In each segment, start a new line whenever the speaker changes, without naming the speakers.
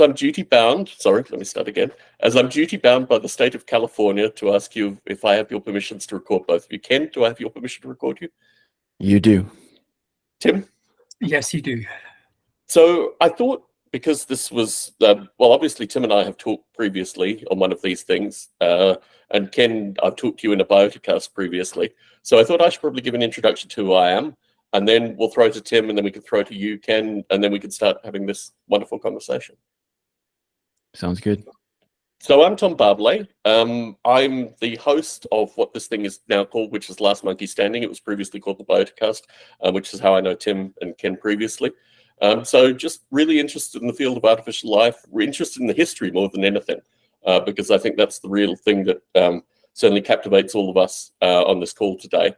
I'm duty bound, sorry, let me start again. As I'm duty bound by the state of California to ask you if I have your permissions to record both of you. Ken, do I have your permission to record you?
You do.
Tim?
Yes, you do.
So I thought, because this was, well, obviously Tim and I have talked previously on one of these things, and Ken, I've talked to you in a BiotaCast previously. So I thought I should probably give an introduction to who I am, and then we'll throw to Tim, and then we can throw to you, Ken, and then we can start having this wonderful conversation.
Sounds good.
So I'm Tom Barbalet. I'm the host of what this thing is now called, which is Last Monkey Standing. It was previously called the BiotaCast, which is how I know Tim and Ken previously. So just really interested in the field of artificial life. We're interested in the history more than anything, because I think that's the real thing that certainly captivates all of us on this call today.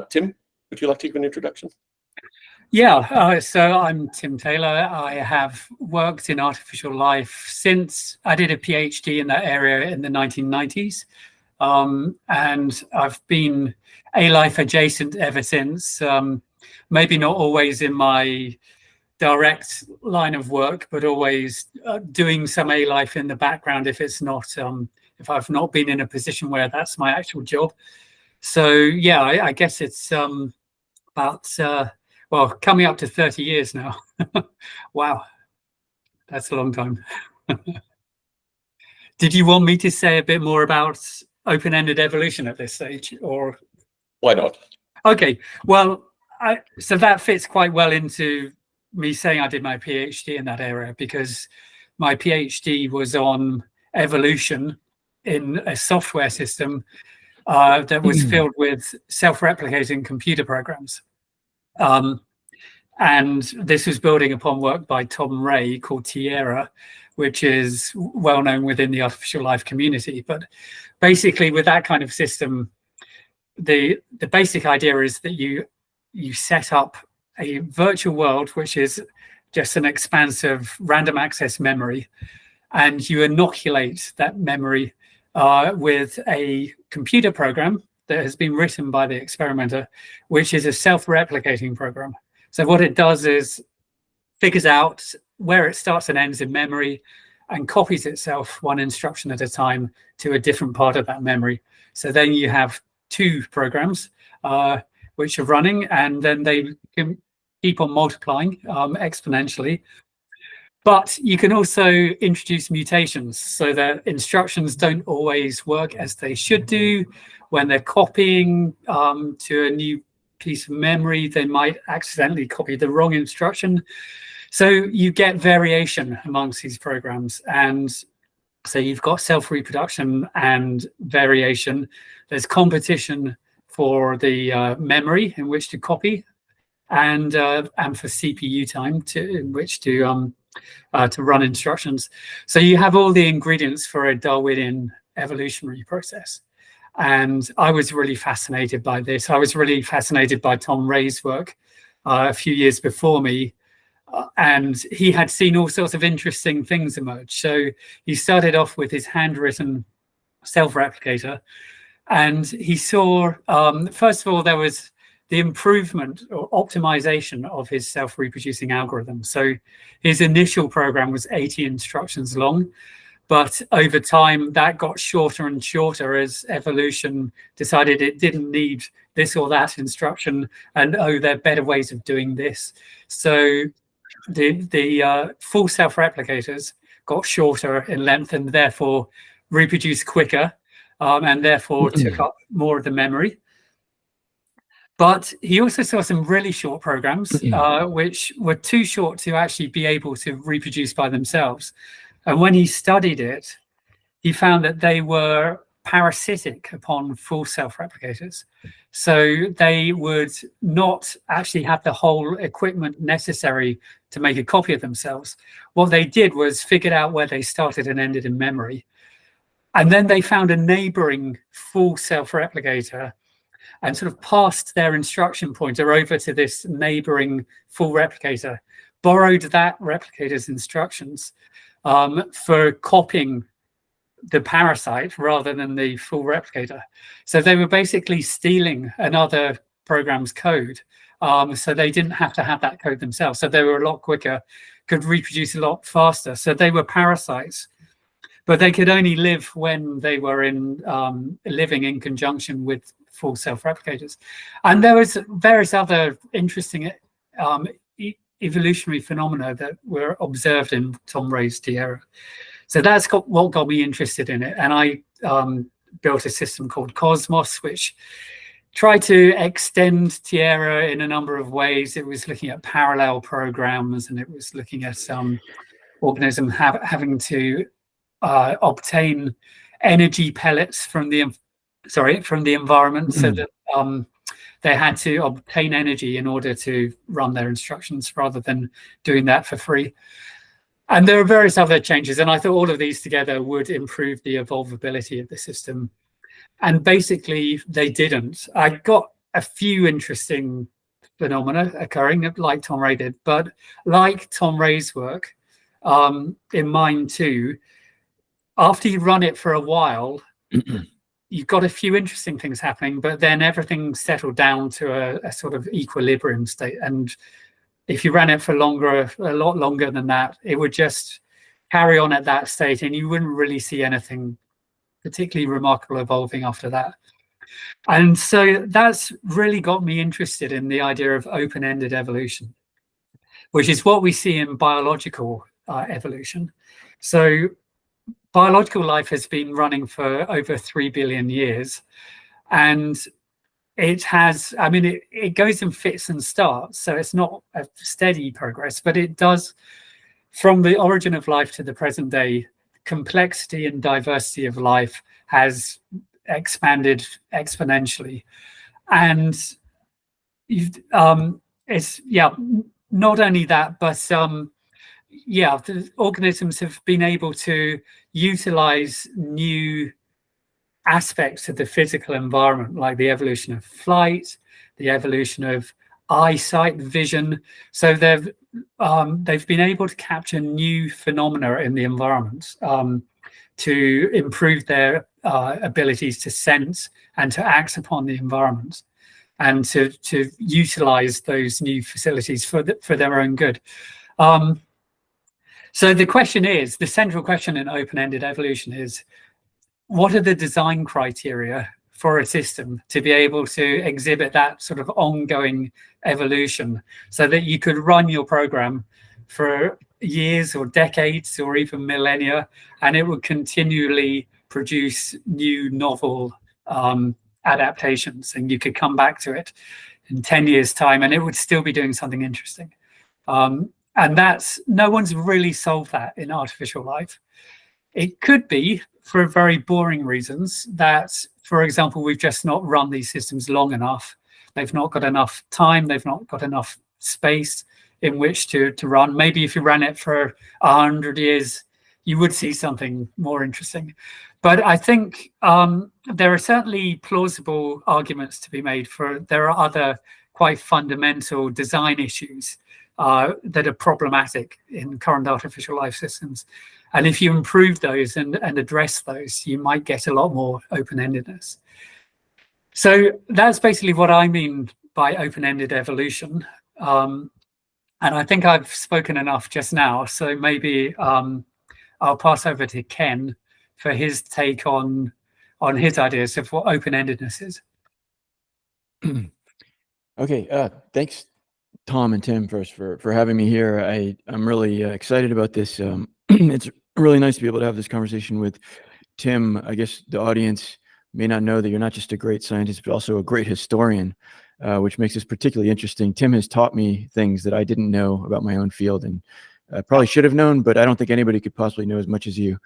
Tim, would you like to give an introduction?
Yeah, so I'm Tim Taylor. I have worked in artificial life since I did a PhD in that area in the 1990s. And I've been A-life adjacent ever since. Maybe not always in my direct line of work, but always doing some A-life in the background if it's not, if I've not been in a position where that's my actual job. So yeah, I guess it's about well, coming up to 30 years now. Wow, that's a long time. Did you want me to say a bit more about open-ended evolution at this stage, or?
Why not?
Okay, well, so that fits quite well into me saying I did my PhD in that area, because my PhD was on evolution in a software system that was filled with self-replicating computer programs. And this was building upon work by Tom Ray called Tierra, which is well known within the artificial life community. But basically, with that kind of system, the basic idea is that you set up a virtual world, which is just an expansive random access memory, and you inoculate that memory with a computer program that has been written by the experimenter, which is a self-replicating program. So what it does is figures out where it starts and ends in memory and copies itself one instruction at a time to a different part of that memory. So then you have two programs which are running, and then they can keep on multiplying exponentially. But you can also introduce mutations so that instructions don't always work as they should do. When they're copying to a new piece of memory, they might accidentally copy the wrong instruction. So you get variation amongst these programs. And so you've got self-reproduction and variation. There's competition for the memory in which to copy, and for CPU time in which to run instructions. So you have all the ingredients for a Darwinian evolutionary process. And I was really fascinated by this. I was really fascinated by Tom Ray's work a few years before me. And he had seen all sorts of interesting things emerge. So he started off with his handwritten self-replicator. And he saw, first of all, there was the improvement or optimization of his self-reproducing algorithm. So his initial program was 80 instructions long. But over time, that got shorter and shorter as evolution decided it didn't need this or that instruction, and there are better ways of doing this. So the full self-replicators got shorter in length and therefore reproduced quicker, and therefore took up more of the memory. But he also saw some really short programs, which were too short to actually be able to reproduce by themselves. And when he studied it, he found that they were parasitic upon full self-replicators. So they would not actually have the whole equipment necessary to make a copy of themselves. What they did was figured out where they started and ended in memory. And then they found a neighboring full self-replicator and sort of passed their instruction pointer over to this neighboring full replicator, borrowed that replicator's instructions for copying the parasite rather than the full replicator. So they were basically stealing another program's code. So they didn't have to have that code themselves. So they were a lot quicker could reproduce a lot faster. So they were parasites, but they could only live when they were in living in conjunction with full self-replicators. And there was various other interesting evolutionary phenomena that were observed in Tom Ray's Tierra. So that's what got me interested in it. And I built a system called Cosmos, which tried to extend Tierra in a number of ways. It was looking at parallel programs, and it was looking at organisms having to obtain energy pellets from the environment, so that they had to obtain energy in order to run their instructions rather than doing that for free. And there are various other changes, and I thought all of these together would improve the evolvability of the system. And basically, they didn't. I got a few interesting phenomena occurring, like Tom Ray did, but like Tom Ray's work, in mine too, after you run it for a while, you've got a few interesting things happening, but then everything settled down to a sort of equilibrium state. And if you ran it for a lot longer than that, it would just carry on at that state, and you wouldn't really see anything particularly remarkable evolving after that. And so that's really got me interested in the idea of open-ended evolution, which is what we see in biological evolution. So biological life has been running for over 3 billion years, and it has, I mean, it goes in fits and starts, so it's not a steady progress, but it does, from the origin of life to the present day, complexity and diversity of life has expanded exponentially. And it's, not only that, but the organisms have been able to utilize new aspects of the physical environment, like the evolution of flight, the evolution of eyesight, vision. So they've been able to capture new phenomena in the environment to improve their abilities to sense and to act upon the environment, and to utilize those new facilities for their own good. So the central question in open-ended evolution is, what are the design criteria for a system to be able to exhibit that sort of ongoing evolution, so that you could run your program for years or decades or even millennia, and it would continually produce new novel adaptations, and you could come back to it in 10 years' time and it would still be doing something interesting. And that's, no one's really solved that in artificial life. It could be for very boring reasons, that, for example, we've just not run these systems long enough. They've not got enough time, they've not got enough space in which to run. Maybe if you ran it for 100 years, you would see something more interesting. But I think there are certainly plausible arguments to be made for, there are other quite fundamental design issues that are problematic in current artificial life systems. And if you improve those and address those, you might get a lot more open-endedness. So that's basically what I mean by open-ended evolution. And I think I've spoken enough just now, so maybe I'll pass over to Ken for his take on his ideas of what open-endedness is.
Okay, thanks, Tom and Tim, first for having me here. I'm really excited about this. It's really nice to be able to have this conversation with Tim. I guess the audience may not know that you're not just a great scientist, but also a great historian, which makes this particularly interesting. Tim has taught me things that I didn't know about my own field, and probably should have known, but I don't think anybody could possibly know as much as you.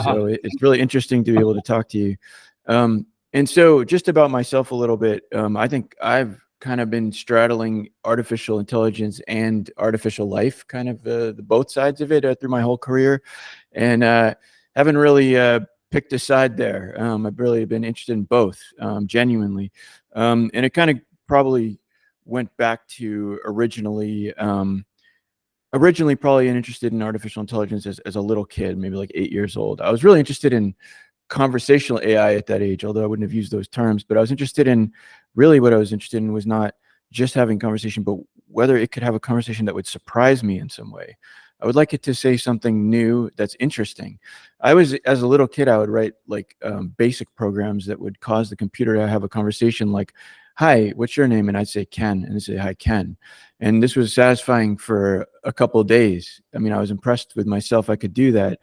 So it's really interesting to be able to talk to you. And so just about myself a little bit, I think I've kind of been straddling artificial intelligence and artificial life, kind of the both sides of it through my whole career, and haven't really picked a side there. I've really been interested in both, genuinely, and it kind of probably went back to originally probably interested in artificial intelligence as a little kid, maybe like 8 years old. I was really interested in conversational AI at that age, although I wouldn't have used those terms, but I was interested in, really what I was interested in was not just having conversation, but whether it could have a conversation that would surprise me in some way. I would like it to say something new that's interesting. As a little kid, I would write like basic programs that would cause the computer to have a conversation like, "Hi, what's your name?" And I'd say Ken, and it'd say, "Hi, Ken." And this was satisfying for a couple of days. I mean, I was impressed with myself. I could do that.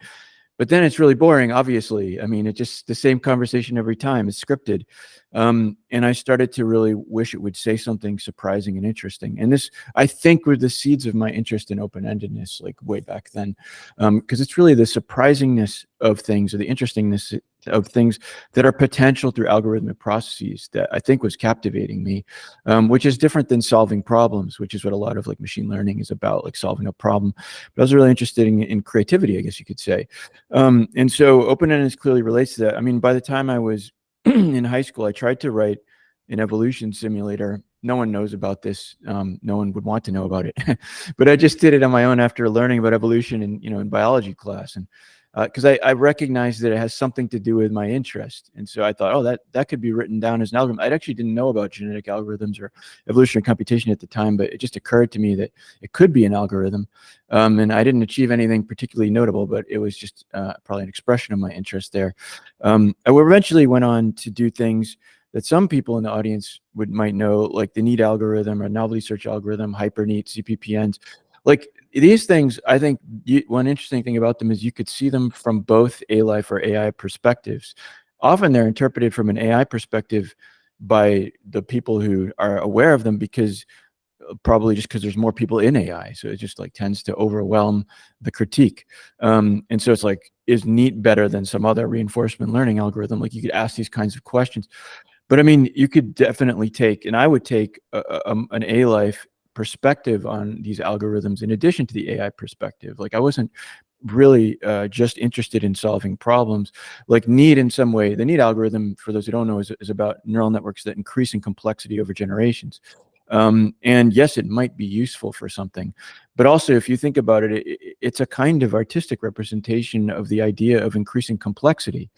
But then it's really boring, obviously. I mean, it's just the same conversation every time. It's scripted. And I started to really wish it would say something surprising and interesting. And this, I think, were the seeds of my interest in open-endedness, like way back then. Because it's really the surprisingness of things, or the interestingness of things that are potential through algorithmic processes, that I think was captivating me, which is different than solving problems, which is what a lot of like machine learning is about, like solving a problem. But I was really interested in creativity, I guess you could say. And so open-endedness clearly relates to that. I mean, by the time I was in high school, I tried to write an evolution simulator. No one knows about this. No one would want to know about it, but I just did it on my own after learning about evolution in biology class. And because I recognized that it has something to do with my interest. And so I thought, oh, that could be written down as an algorithm. I actually didn't know about genetic algorithms or evolutionary computation at the time, but it just occurred to me that it could be an algorithm. And I didn't achieve anything particularly notable, but it was just probably an expression of my interest there. I eventually went on to do things that some people in the audience might know, like the NEAT algorithm or novelty search algorithm, HyperNeat, CPPNs. Like these things, I think one interesting thing about them is you could see them from both A-life or AI perspectives. Often they're interpreted from an AI perspective by the people who are aware of them, because probably just because there's more people in AI. So it just like tends to overwhelm the critique. And so it's like, is NEAT better than some other reinforcement learning algorithm? Like you could ask these kinds of questions. But I mean, you could definitely take, and I would take an A-life perspective on these algorithms in addition to the AI perspective. Like I wasn't really just interested in solving problems. Like NEAT, in some way, the NEAT algorithm, for those who don't know, is about neural networks that increase in complexity over generations. And yes, it might be useful for something, but also if you think about it, it's a kind of artistic representation of the idea of increasing complexity,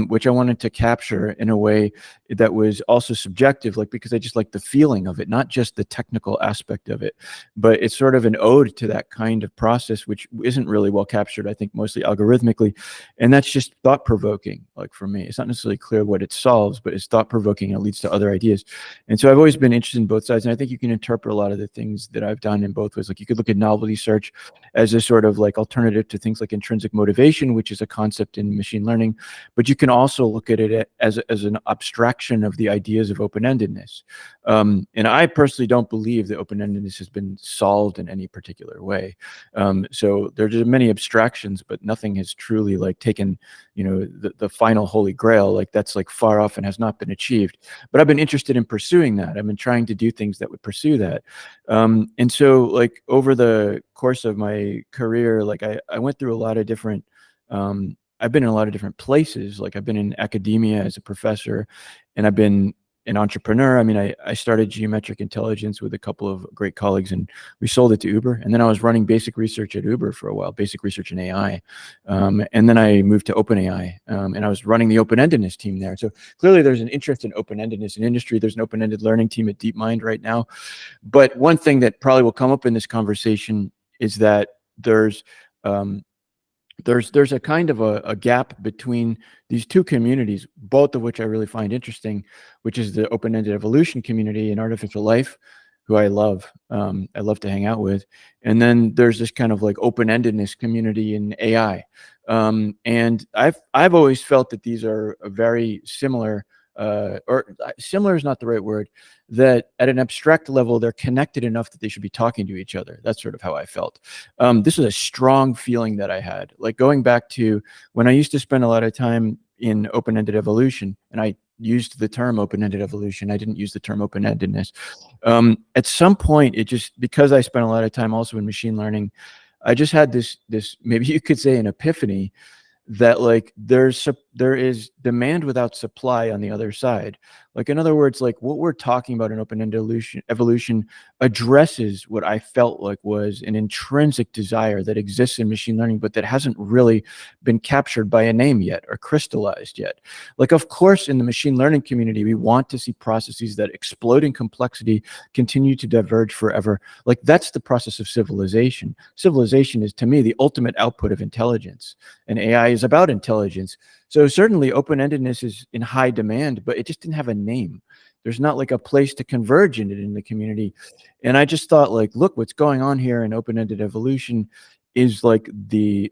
which I wanted to capture in a way that was also subjective, like, because I just like the feeling of it, not just the technical aspect of it, but it's sort of an ode to that kind of process, which isn't really well captured, I think, mostly algorithmically. And that's just thought provoking. Like for me, it's not necessarily clear what it solves, but it's thought provoking and it leads to other ideas. And so I've always been interested in both sides. And I think you can interpret a lot of the things that I've done in both ways. Like you could look at novelty search as a sort of like alternative to things like intrinsic motivation, which is a concept in machine learning. But you can also look at it as an abstraction of the ideas of open-endedness. And I personally don't believe that open-endedness has been solved in any particular way. So there's many abstractions, but nothing has truly like taken, the final holy grail. Like that's like far off and has not been achieved. But I've been interested in pursuing that. I've been trying to do things that would pursue that. And so like over the course of my career, like I went through a lot of different, I've been in a lot of different places. Like I've been in academia as a professor, and I've been an entrepreneur. I mean, I started geometric intelligence with a couple of great colleagues, and we sold it to Uber. And then I was running basic research at Uber for a while, basic research in AI. And then I moved to OpenAI, and I was running the open-endedness team there. So clearly there's an interest in open-endedness in industry. There's an open-ended learning team at DeepMind right now. But one thing that probably will come up in this conversation is that there's a kind of a gap between these two communities, both of which I really find interesting, which is the open-ended evolution community and artificial life, who I love to hang out with. And then there's this kind of like open-endedness community in AI. And I've always felt that these are very similar, or similar is not the right word, that at an abstract level, they're connected enough that they should be talking to each other. That's sort of how I felt. This was a strong feeling that I had, like going back to when I used to spend a lot of time in open-ended evolution, and I used the term open-ended evolution. I didn't use the term open-endedness. At some point, it just, because I spent a lot of time also in machine learning, I just had this maybe you could say an epiphany that like there's there is demand without supply on the other side. Like, in other words, like what we're talking about in open-ended evolution addresses what I felt like was an intrinsic desire that exists in machine learning, but that hasn't really been captured by a name yet or crystallized yet. Like, of course, in the machine learning community, we want to see processes that explode in complexity continue to diverge forever. Like, that's the process of civilization. Civilization is, to me, the ultimate output of intelligence, and AI is about intelligence. So certainly open-endedness is in high demand, but it just didn't have a name. There's not like a place to converge in it in the community. And I just thought, like, look, what's going on here in open-ended evolution is like the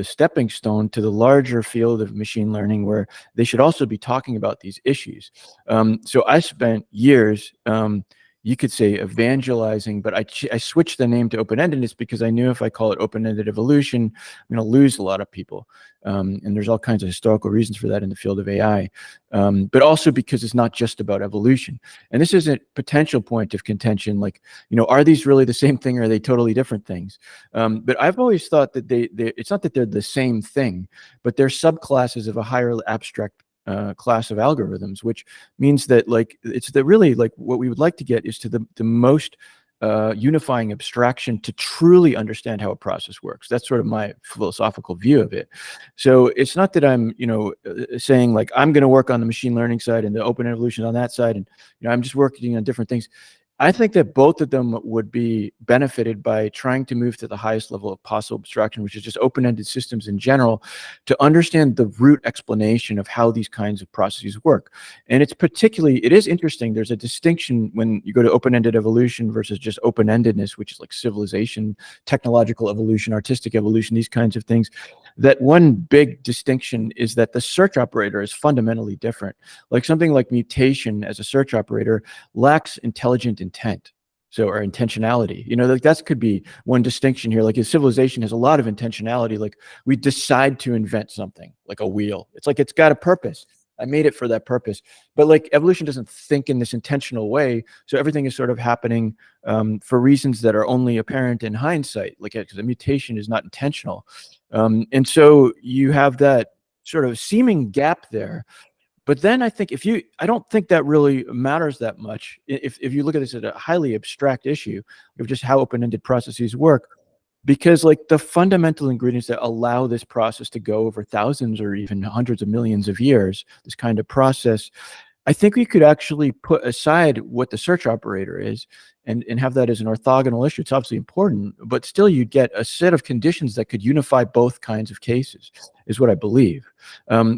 stepping stone to the larger field of machine learning, where they should also be talking about these issues. So I spent years, you could say, evangelizing, but I switched the name to open-endedness because I knew if I call it open-ended evolution, I'm going to lose a lot of people. And there's all kinds of historical reasons for that in the field of AI, but also because it's not just about evolution. And this is a potential point of contention. Like, are these really the same thing, or are they totally different things? But I've always thought that it's not that they're the same thing, but they're subclasses of a higher abstract class of algorithms, which means that, like, it's really, like, what we would like to get is to the most unifying abstraction to truly understand how a process works. That's sort of my philosophical view of it. So it's not that I'm, saying like I'm going to work on the machine learning side and the open evolution on that side, and I'm just working on different things. I think that both of them would be benefited by trying to move to the highest level of possible abstraction, which is just open-ended systems in general, to understand the root explanation of how these kinds of processes work. And it is interesting. There's a distinction when you go to open-ended evolution versus just open-endedness, which is like civilization, technological evolution, artistic evolution, these kinds of things. That one big distinction is that the search operator is fundamentally different. Like, something like mutation as a search operator lacks intelligent intent, or intentionality. Like, that could be one distinction here. Like, a civilization has a lot of intentionality. Like, we decide to invent something, like a wheel. It's like, it's got a purpose. I made it for that purpose. But like, evolution doesn't think in this intentional way. So everything is sort of happening for reasons that are only apparent in hindsight. Like, because a mutation is not intentional. And so you have that sort of seeming gap there. But then I think I don't think that really matters that much if you look at this as a highly abstract issue of just how open-ended processes work, because like the fundamental ingredients that allow this process to go over thousands or even hundreds of millions of years, this kind of process, I think we could actually put aside what the search operator is and have that as an orthogonal issue. It's obviously important, but still you get a set of conditions that could unify both kinds of cases, is what I believe,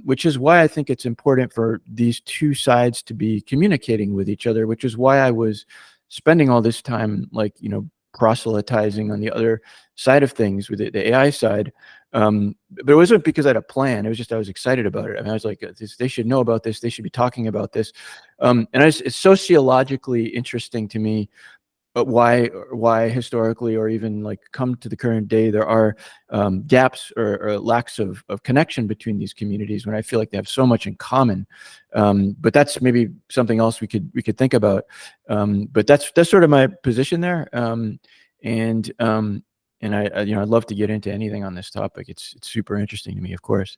which is why I think it's important for these two sides to be communicating with each other, which is why I was spending all this time, like, proselytizing on the other side of things with the AI side. But it wasn't because I had a plan. It was just I was excited about it. I mean, I was like, they should know about this. They should be talking about this. And it's sociologically interesting to me, but why historically, or even like come to the current day, there are gaps or lacks of connection between these communities when I feel like they have so much in common. But that's maybe something else we could think about. But that's sort of my position there. And I'd love to get into anything on this topic. It's super interesting to me, of course.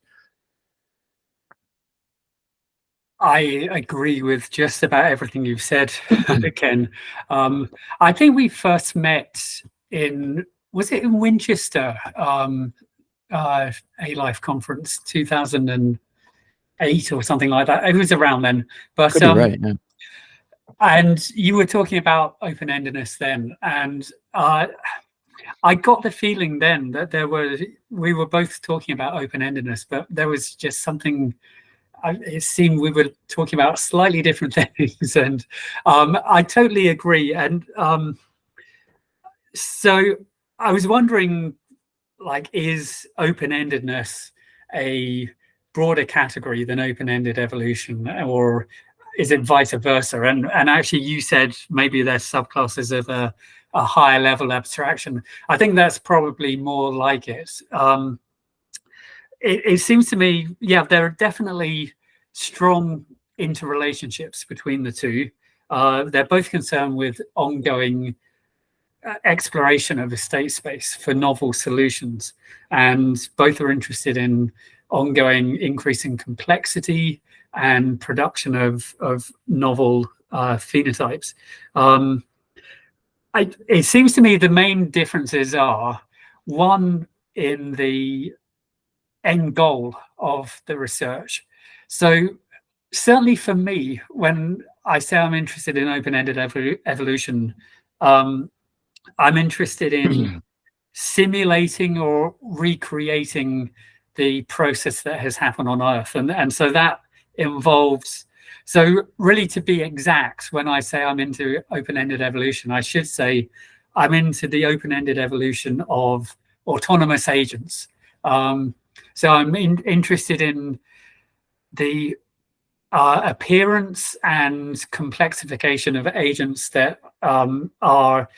I agree with just about everything you've said, Ken. I think we first met was it in Winchester, A-Life conference, 2008 or something like that. It was around then. But
could be right. Yeah.
And you were talking about open-endedness then, and I got the feeling then that we were both talking about open-endedness, but there was just something. It seemed we were talking about slightly different things, and I totally agree. And so I was wondering, like, is open-endedness a broader category than open-ended evolution, or is it vice versa? And actually, you said maybe there's subclasses of a higher level abstraction. I think that's probably more like it. It seems to me, yeah, there are definitely strong interrelationships between the two. They're both concerned with ongoing exploration of the state space for novel solutions, and both are interested in ongoing increase in complexity and production of novel phenotypes. It seems to me the main differences are, one, in the end goal of the research. So certainly for me, when I say I'm interested in open-ended evolution, I'm interested in simulating or recreating the process that has happened on Earth. And so that involves, so really, to be exact, when I say I'm into open-ended evolution, I should say I'm into the open-ended evolution of autonomous agents. So I'm interested in the appearance and complexification of agents that are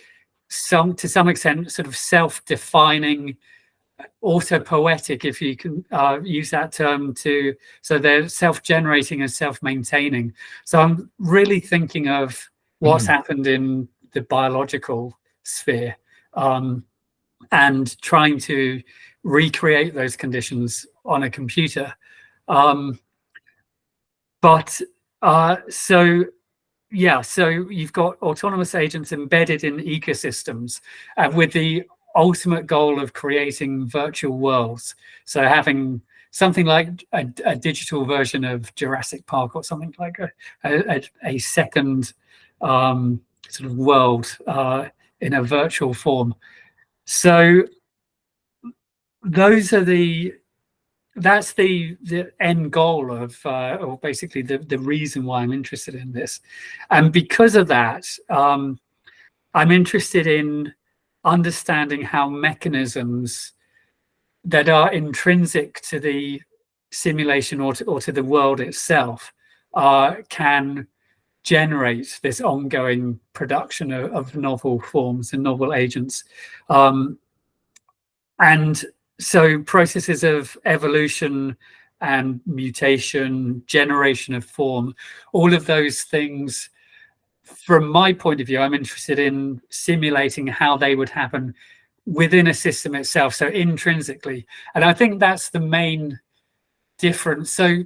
to some extent sort of self-defining, autopoietic, if you can use that term, so they're self-generating and self-maintaining. So I'm really thinking of what's happened in the biological sphere, and trying to recreate those conditions on a computer. So you've got autonomous agents embedded in ecosystems, with the ultimate goal of creating virtual worlds. So having something like a digital version of Jurassic Park, or something like a second sort of world in a virtual form. So that's the end goal of, or basically the reason why I'm interested in this. And because of that, I'm interested in understanding how mechanisms that are intrinsic to the simulation or to the world itself can generate this ongoing production of novel forms and novel agents. And so processes of evolution and mutation, generation of form, all of those things, from my point of view, I'm interested in simulating how they would happen within a system itself, so intrinsically. And I think that's the main difference. So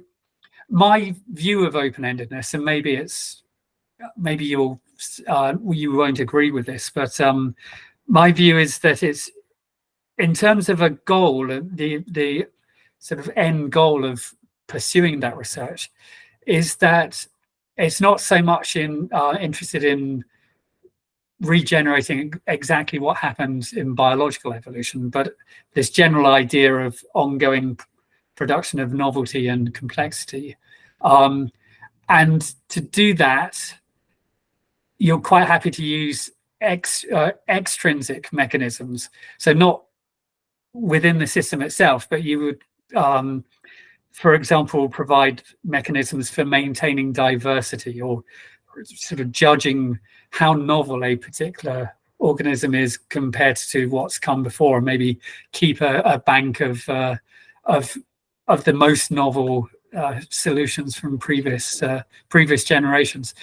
my view of open-endedness, and maybe you won't agree with this, but my view is that it's, in terms of a goal, the sort of end goal of pursuing that research is that it's not so much interested in regenerating exactly what happens in biological evolution, but this general idea of ongoing production of novelty and complexity. And to do that, you're quite happy to use extrinsic mechanisms. So not within the system itself, but you would, for example, provide mechanisms for maintaining diversity, or sort of judging how novel a particular organism is compared to what's come before, and maybe keep a bank of the most novel solutions from previous generations.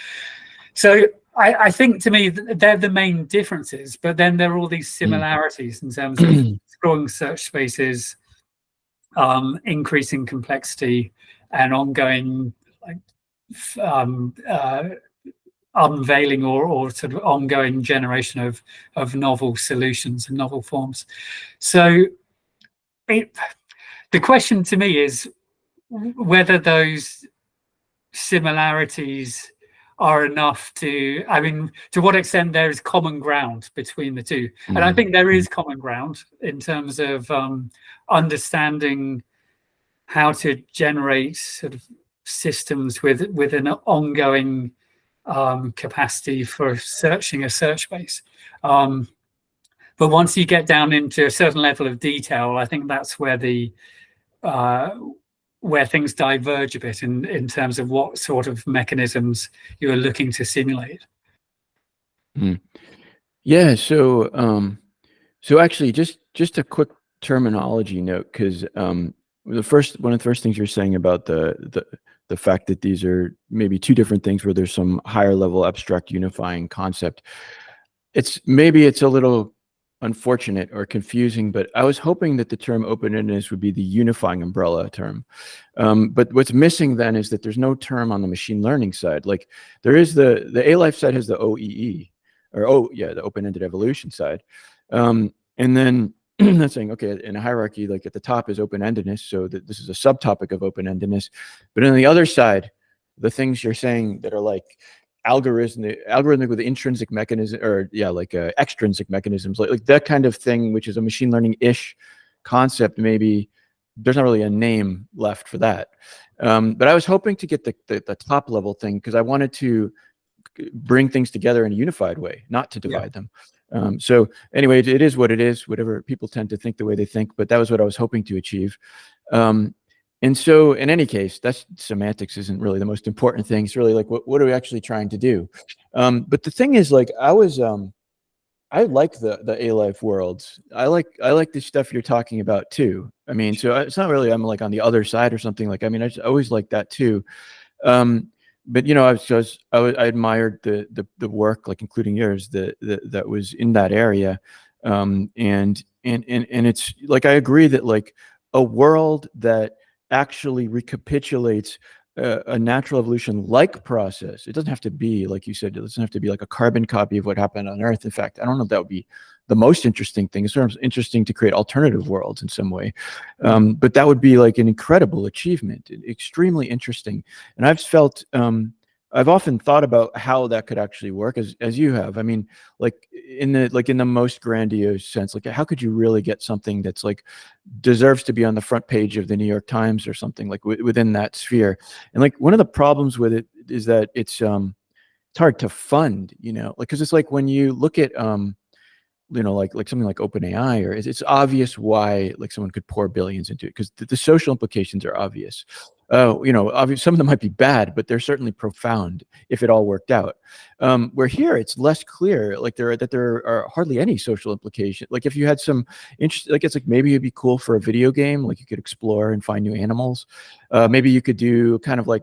So I think, to me, they're the main differences, but then there are all these similarities in terms of exploring search spaces, increasing complexity, and ongoing unveiling or sort of ongoing generation of novel solutions and novel forms. So the question to me is whether those similarities are enough to, I mean, to what extent there is common ground between the two. And I think there is common ground in terms of understanding how to generate sort of systems with an ongoing capacity for searching a search space. But once you get down into a certain level of detail, I think that's where where things diverge a bit in terms of what sort of mechanisms you are looking to simulate.
Yeah. So actually, just a quick terminology note, because one of the first things you're saying about the fact that these are maybe two different things, where there's some higher level abstract unifying concept. It's a little unfortunate or confusing, but I was hoping that the term open-endedness would be the unifying umbrella term. But what's missing then is that there's no term on the machine learning side. Like there is the A-Life side has the OEE, or the open-ended evolution side. And then that's saying, okay, in a hierarchy, like at the top is open-endedness, so that this is a subtopic of open-endedness. But on the other side, the things you're saying that are like algorithmic with intrinsic mechanism, or extrinsic mechanisms, like that kind of thing, which is a machine learning-ish concept. Maybe there's not really a name left for that. But I was hoping to get the top level thing, because I wanted to bring things together in a unified way, not to divide them. So anyway, it is what it is, whatever people tend to think the way they think, but that was what I was hoping to achieve. And so in any case, that's semantics isn't really the most important thing. It's really like, what are we actually trying to do? But the thing is, like, I like the A-Life worlds. I like the stuff you're talking about too. I mean, so it's not really, I'm like on the other side or something. Like, I mean, I always like that too. But you know, I admired the work, like including yours, that was in that area. And it's like, I agree that like a world that actually recapitulates a natural evolution like process. It doesn't have to be, like you said, it doesn't have to be like a carbon copy of what happened on Earth. In fact, I don't know if that would be the most interesting thing. It's sort of interesting to create alternative worlds in some way. But that would be like an incredible achievement, extremely interesting. And I've often thought about how that could actually work, as you have. I mean, like in the most grandiose sense, like how could you really get something that's like deserves to be on the front page of the New York Times or something, like within that sphere? And like one of the problems with it is that it's hard to fund, you know, like, because it's like when you look at you know, like something like OpenAI, or it's obvious why like someone could pour billions into it, because the social implications are obvious. You know, obviously some of them might be bad, but they're certainly profound if it all worked out. Where here it's less clear, like there are hardly any social implications. Like if you had some interest, like it's like maybe it'd be cool for a video game, like you could explore and find new animals. Maybe you could do kind of like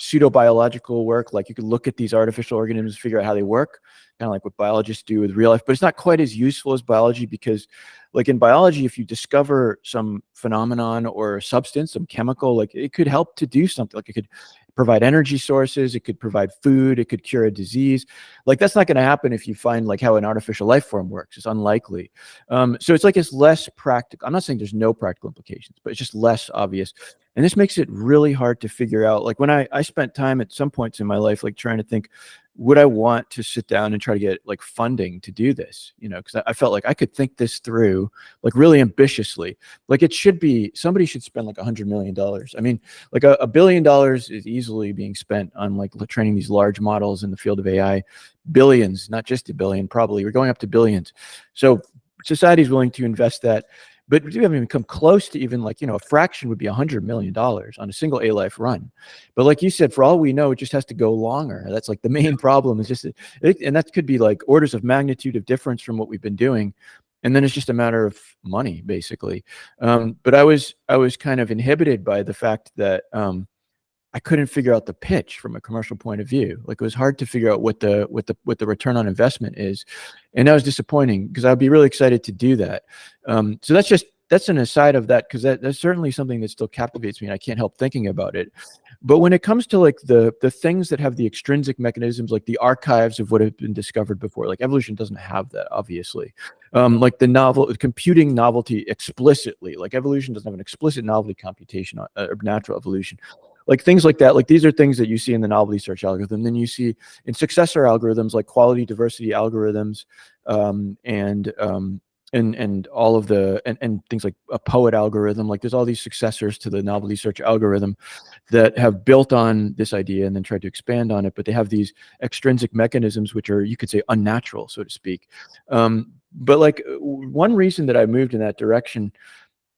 pseudo-biological work, like you could look at these artificial organisms, figure out how they work, kind of like what biologists do with real life. But it's not quite as useful as biology, because like in biology, if you discover some phenomenon or substance, some chemical, like it could help to do something. Like it could provide energy sources, it could provide food, it could cure a disease. Like that's not going to happen if you find like how an artificial life form works. It's unlikely. So it's like it's less practical. I'm not saying there's no practical implications, but it's just less obvious. And this makes it really hard to figure out. Like when I spent time at some points in my life, like trying to think, would I want to sit down and try to get like funding to do this? You know, because I felt like I could think this through like really ambitiously. Like it should be, somebody should spend like $100 million. I mean, like $1 billion is easily being spent on like training these large models in the field of AI. Billions, not just a billion, probably. We're going up to billions. So society's willing to invest that. But we haven't even come close to even like, you know, a fraction would be $100 million on a single A-Life run. But like you said, for all we know, it just has to go longer. That's like the main problem, is just, and that could be like orders of magnitude of difference from what we've been doing. And then it's just a matter of money, basically. But I was kind of inhibited by the fact that I couldn't figure out the pitch from a commercial point of view. Like it was hard to figure out what the return on investment is. And that was disappointing, because I'd be really excited to do that. So that's an aside of that, because that's certainly something that still captivates me, and I can't help thinking about it. But when it comes to like the things that have the extrinsic mechanisms, like the archives of what have been discovered before, like evolution doesn't have that, obviously. Like the computing novelty explicitly, like evolution doesn't have an explicit novelty computation or natural evolution. Like things like that, like these are things that you see in the novelty search algorithm. Then you see in successor algorithms like quality diversity algorithms, and all of the and things like a poet algorithm. Like there's all these successors to the novelty search algorithm that have built on this idea and then tried to expand on it, but they have these extrinsic mechanisms which are, you could say, unnatural, so to speak. But like one reason that I moved in that direction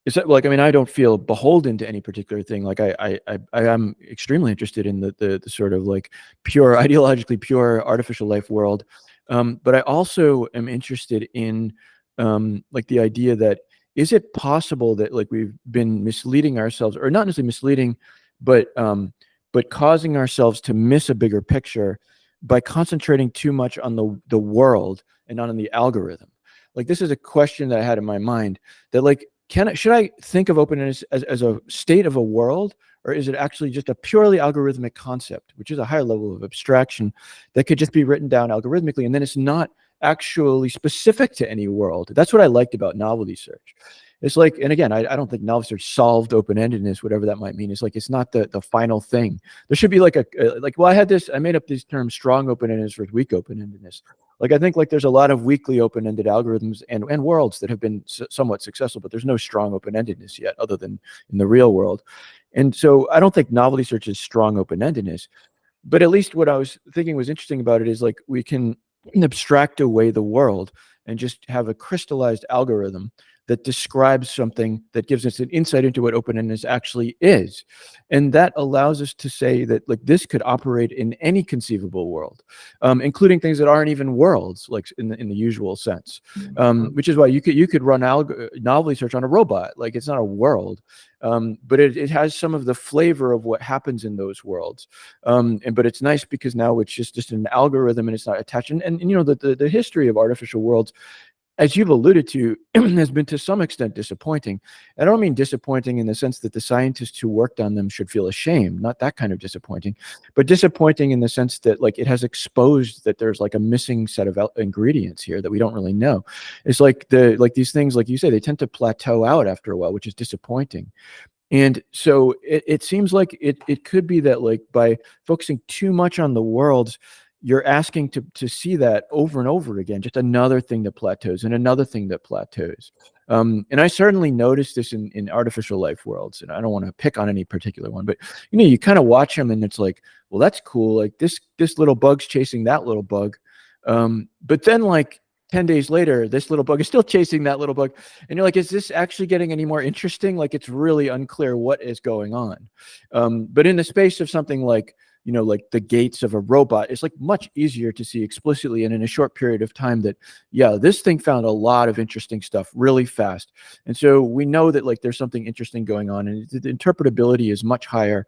is that, like, I mean, I don't feel beholden to any particular thing. Like I am extremely interested in the sort of like pure, ideologically pure artificial life world. But I also am interested in like the idea that, is it possible that like we've been misleading ourselves, or not necessarily misleading, but causing ourselves to miss a bigger picture by concentrating too much on the world and not on the algorithm. like this is a question that I had in my mind, that like, should I think of openness as a state of a world, or is it actually just a purely algorithmic concept, which is a higher level of abstraction that could just be written down algorithmically, and then it's not actually specific to any world? That's what I liked about novelty search. It's like, and again, I don't think novelty search solved open-endedness, whatever that might mean. It's like, it's not the final thing. There should be like well, I made up these terms, strong open-endedness versus weak open-endedness. Like, I think like there's a lot of weakly open-ended algorithms and worlds that have been somewhat successful, but there's no strong open-endedness yet, other than in the real world. And so I don't think novelty search is strong open-endedness, but at least what I was thinking was interesting about it is like, we can abstract away the world and just have a crystallized algorithm that describes something that gives us an insight into what open-endedness actually is. And that allows us to say that like this could operate in any conceivable world, including things that aren't even worlds, like in the usual sense, which is why you could run novelty search on a robot. Like, it's not a world, but it has some of the flavor of what happens in those worlds. But it's nice because now it's just an algorithm and it's not attached. And you know, the history of artificial worlds, as you've alluded to, has been to some extent disappointing. I don't mean disappointing in the sense that the scientists who worked on them should feel ashamed, not that kind of disappointing, but disappointing in the sense that like it has exposed that there's like a missing set of ingredients here that we don't really know. It's like these things, like you say, they tend to plateau out after a while, which is disappointing. And so it seems like it could be that like by focusing too much on the worlds, you're asking to see that over and over again, just another thing that plateaus and another thing that plateaus. And I certainly noticed this in artificial life worlds, and I don't want to pick on any particular one, but you know, you kind of watch them and it's like, well, that's cool. Like this little bug's chasing that little bug. But then like 10 days later, this little bug is still chasing that little bug. And you're like, is this actually getting any more interesting? Like, it's really unclear what is going on. But in the space of something like, you know, like the gates of a robot, it's like much easier to see explicitly and in a short period of time that, yeah, this thing found a lot of interesting stuff really fast. And so we know that like there's something interesting going on, and the interpretability is much higher.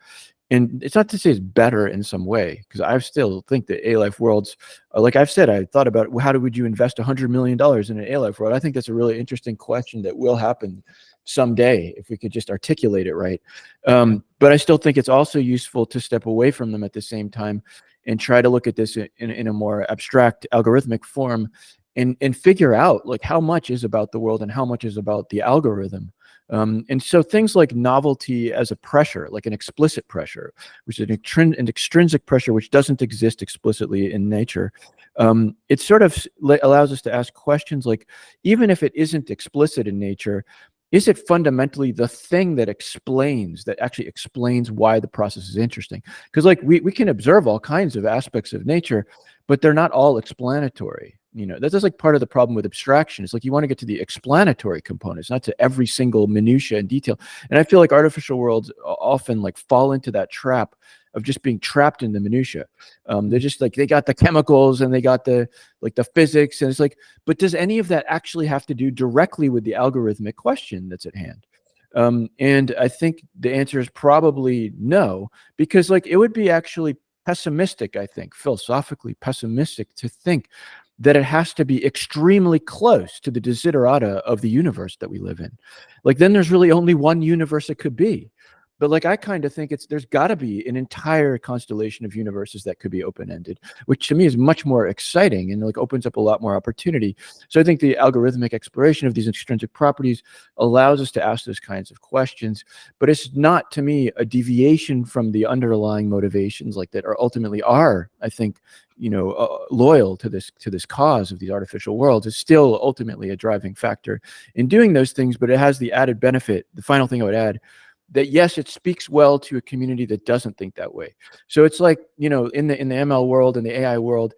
And it's not to say it's better in some way, because I still think that A-Life worlds, like I've said, I thought about, well, would you invest $100 million in an A-Life world? I think that's a really interesting question that will happen someday if we could just articulate it right. But I still think it's also useful to step away from them at the same time and try to look at this in a more abstract algorithmic form and figure out like how much is about the world and how much is about the algorithm. And so things like novelty as a pressure, like an explicit pressure, which is an extrinsic pressure which doesn't exist explicitly in nature, it sort of allows us to ask questions like, even if it isn't explicit in nature, is it fundamentally the thing that actually explains why the process is interesting? Because like we can observe all kinds of aspects of nature, but they're not all explanatory. You know, that's just like part of the problem with abstraction. It's like you want to get to the explanatory components, not to every single minutia and detail. And I feel like artificial worlds often like fall into that trap of just being trapped in the minutia. They're just like, they got the chemicals and they got the physics, and it's like, but does any of that actually have to do directly with the algorithmic question that's at hand? And I think the answer is probably no, because like it would be actually pessimistic, I think, philosophically pessimistic to think that it has to be extremely close to the desiderata of the universe that we live in. Like, then there's really only one universe it could be. But like, I kind of think there's got to be an entire constellation of universes that could be open-ended, which to me is much more exciting and like opens up a lot more opportunity. So I think the algorithmic exploration of these extrinsic properties allows us to ask those kinds of questions, but it's not, to me, a deviation from the underlying motivations like that ultimately are, I think, you know, loyal to this cause of these artificial worlds. Is still ultimately a driving factor in doing those things, but it has the added benefit. The final thing I would add, that yes, it speaks well to a community that doesn't think that way. So it's like, you know, in the ML world and the AI world,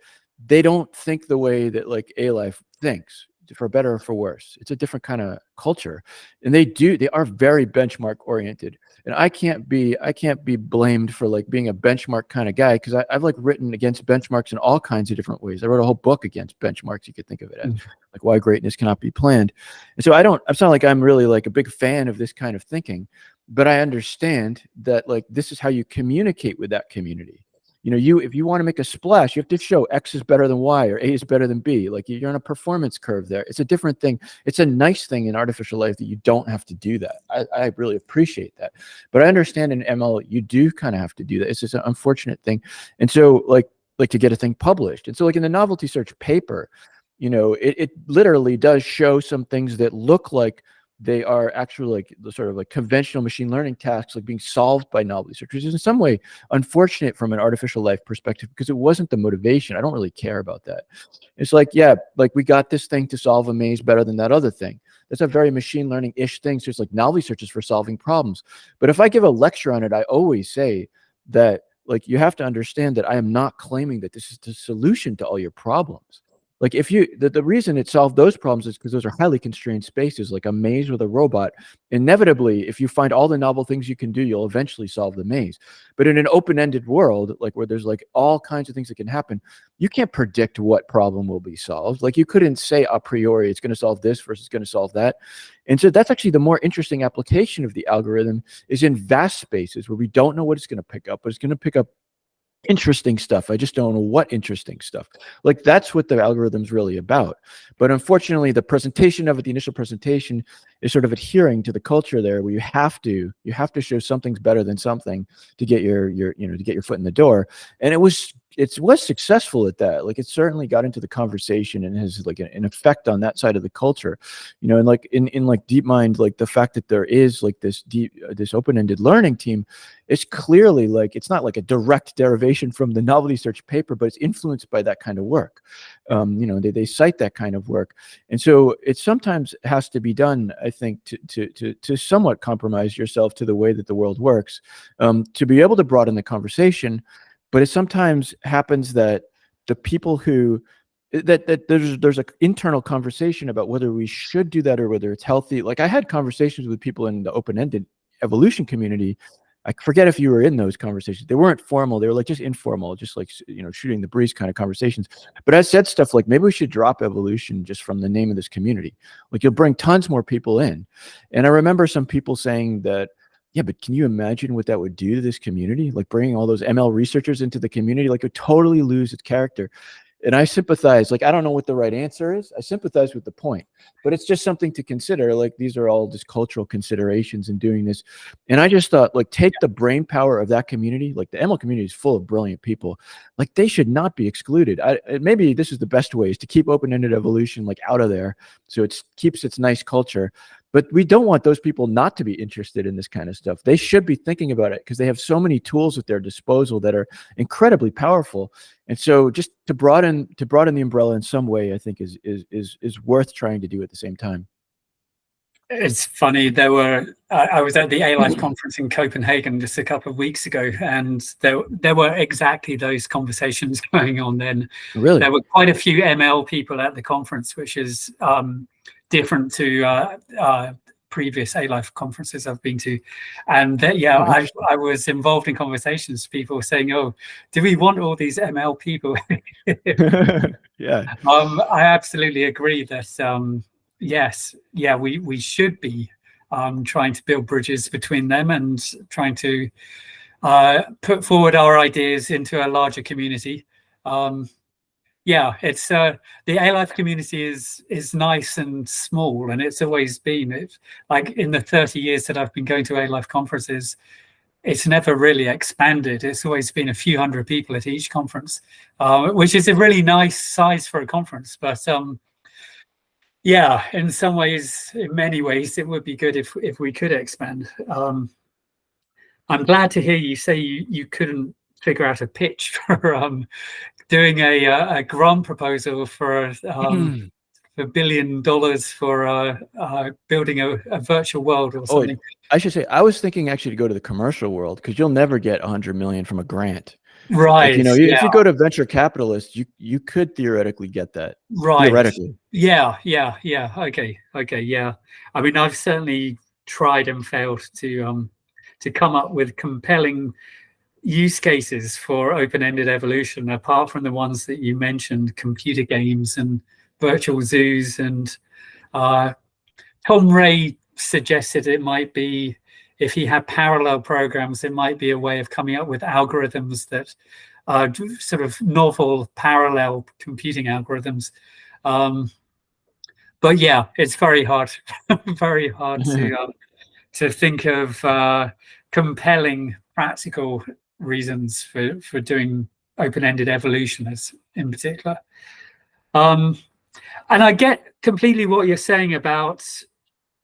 they don't think the way that like A-Life thinks, for better or for worse. It's a different kind of culture, and they are very benchmark oriented. And I can't be blamed for like being a benchmark kind of guy, because I've like written against benchmarks in all kinds of different ways. I wrote a whole book against benchmarks. You could think of it as like why greatness cannot be planned. And so it's not like I'm really like a big fan of this kind of thinking, but I understand that like this is how you communicate with that community. if you want to make a splash, you have to show X is better than Y or A is better than B. Like you're on a performance curve there. It's a different thing. It's a nice thing in artificial life that you don't have to do that. I really appreciate that. But I understand in ML, you do kind of have to do that. It's just an unfortunate thing. And so like to get a thing published. And so like in the novelty search paper, it literally does show some things that look like they are actually like the sort of like conventional machine learning tasks like being solved by novelty search, which is in some way unfortunate from an artificial life perspective because it wasn't the motivation. I don't really care about that. It's like, yeah, like we got this thing to solve a maze better than that other thing. That's a very machine learning-ish thing. So it's like novelty searches for solving problems. But if I give a lecture on it, I always say that like you have to understand that I am not claiming that this is the solution to all your problems. Like if the reason it solved those problems is because those are highly constrained spaces, like a maze with a robot. Inevitably, if you find all the novel things you can do, you'll eventually solve the maze. But in an open-ended world, like where there's like all kinds of things that can happen, you can't predict what problem will be solved. Like you couldn't say a priori it's going to solve this versus going to solve that. And so that's actually the more interesting application of the algorithm is in vast spaces where we don't know what it's going to pick up, but it's going to pick up interesting stuff. I just don't know what interesting stuff. Like that's what the algorithm's really about. But unfortunately, the presentation of it, the initial presentation, is sort of adhering to the culture there, where you have to show something's better than something to get your to get your foot in the door. And it was successful at that. Like it certainly got into the conversation and has like an effect on that side of the culture, and like in like DeepMind, like the fact that there is like this open-ended learning team, it's clearly like it's not like a direct derivation from the novelty search paper, but it's influenced by that kind of work. They cite that kind of work, and so it sometimes has to be done, I think, to somewhat compromise yourself to the way that the world works, to be able to broaden the conversation. But it sometimes happens that the people who that there's an internal conversation about whether we should do that or whether it's healthy. Like I had conversations with people in the open-ended evolution community. I forget if you were in those conversations. They weren't formal. They were like just informal, just like, shooting the breeze kind of conversations. But I said stuff like, maybe we should drop evolution just from the name of this community. Like you'll bring tons more people in. And I remember some people saying that, yeah, but can you imagine what that would do to this community? Like bringing all those ML researchers into the community, like it would totally lose its character. And I sympathize. Like, I don't know what the right answer is. I sympathize with the point, but it's just something to consider. Like these are all just cultural considerations in doing this. And I just thought, like, take the brain power of that community. Like the ML community is full of brilliant people. Like they should not be excluded. Maybe this is the best way, is to keep open-ended evolution like out of there, so it keeps its nice culture. But we don't want those people not to be interested in this kind of stuff. They should be thinking about it because they have so many tools at their disposal that are incredibly powerful. And so just to broaden the umbrella in some way, I think is worth trying to do at the same time.
It's funny. I was at the A-Life conference in Copenhagen just a couple of weeks ago, and there were exactly those conversations going on then.
Really?
There were quite a few ML people at the conference, which is different to previous A-Life conferences I've been to. And I was involved in conversations. People were saying, oh, do we want all these ML people?
Yeah.
I absolutely agree that yes, we should be trying to build bridges between them and trying to put forward our ideas into a larger community. It's the A-Life community is nice and small, and it's always been. Like in the 30 years that I've been going to A-Life conferences, it's never really expanded. It's always been a few hundred people at each conference, which is a really nice size for a conference. But in some ways, in many ways, it would be good if we could expand. I'm glad to hear you say you couldn't figure out a pitch for doing a grant proposal for $1 billion for building a virtual world or something.
I should say, I was thinking actually to go to the commercial world, because you'll never get 100 million from a grant.
Right.
Like, if you go to venture capitalists, you could theoretically get that.
Right.
Theoretically.
Yeah. Okay. Yeah. I mean, I've certainly tried and failed to come up with compelling use cases for open-ended evolution, apart from the ones that you mentioned, computer games and virtual zoos. And Tom Ray suggested it might be, if he had parallel programs, it might be a way of coming up with algorithms that sort of novel parallel computing algorithms. But yeah, it's very hard, very hard to think of compelling practical reasons for doing open-ended evolution as in particular. And I get completely what you're saying about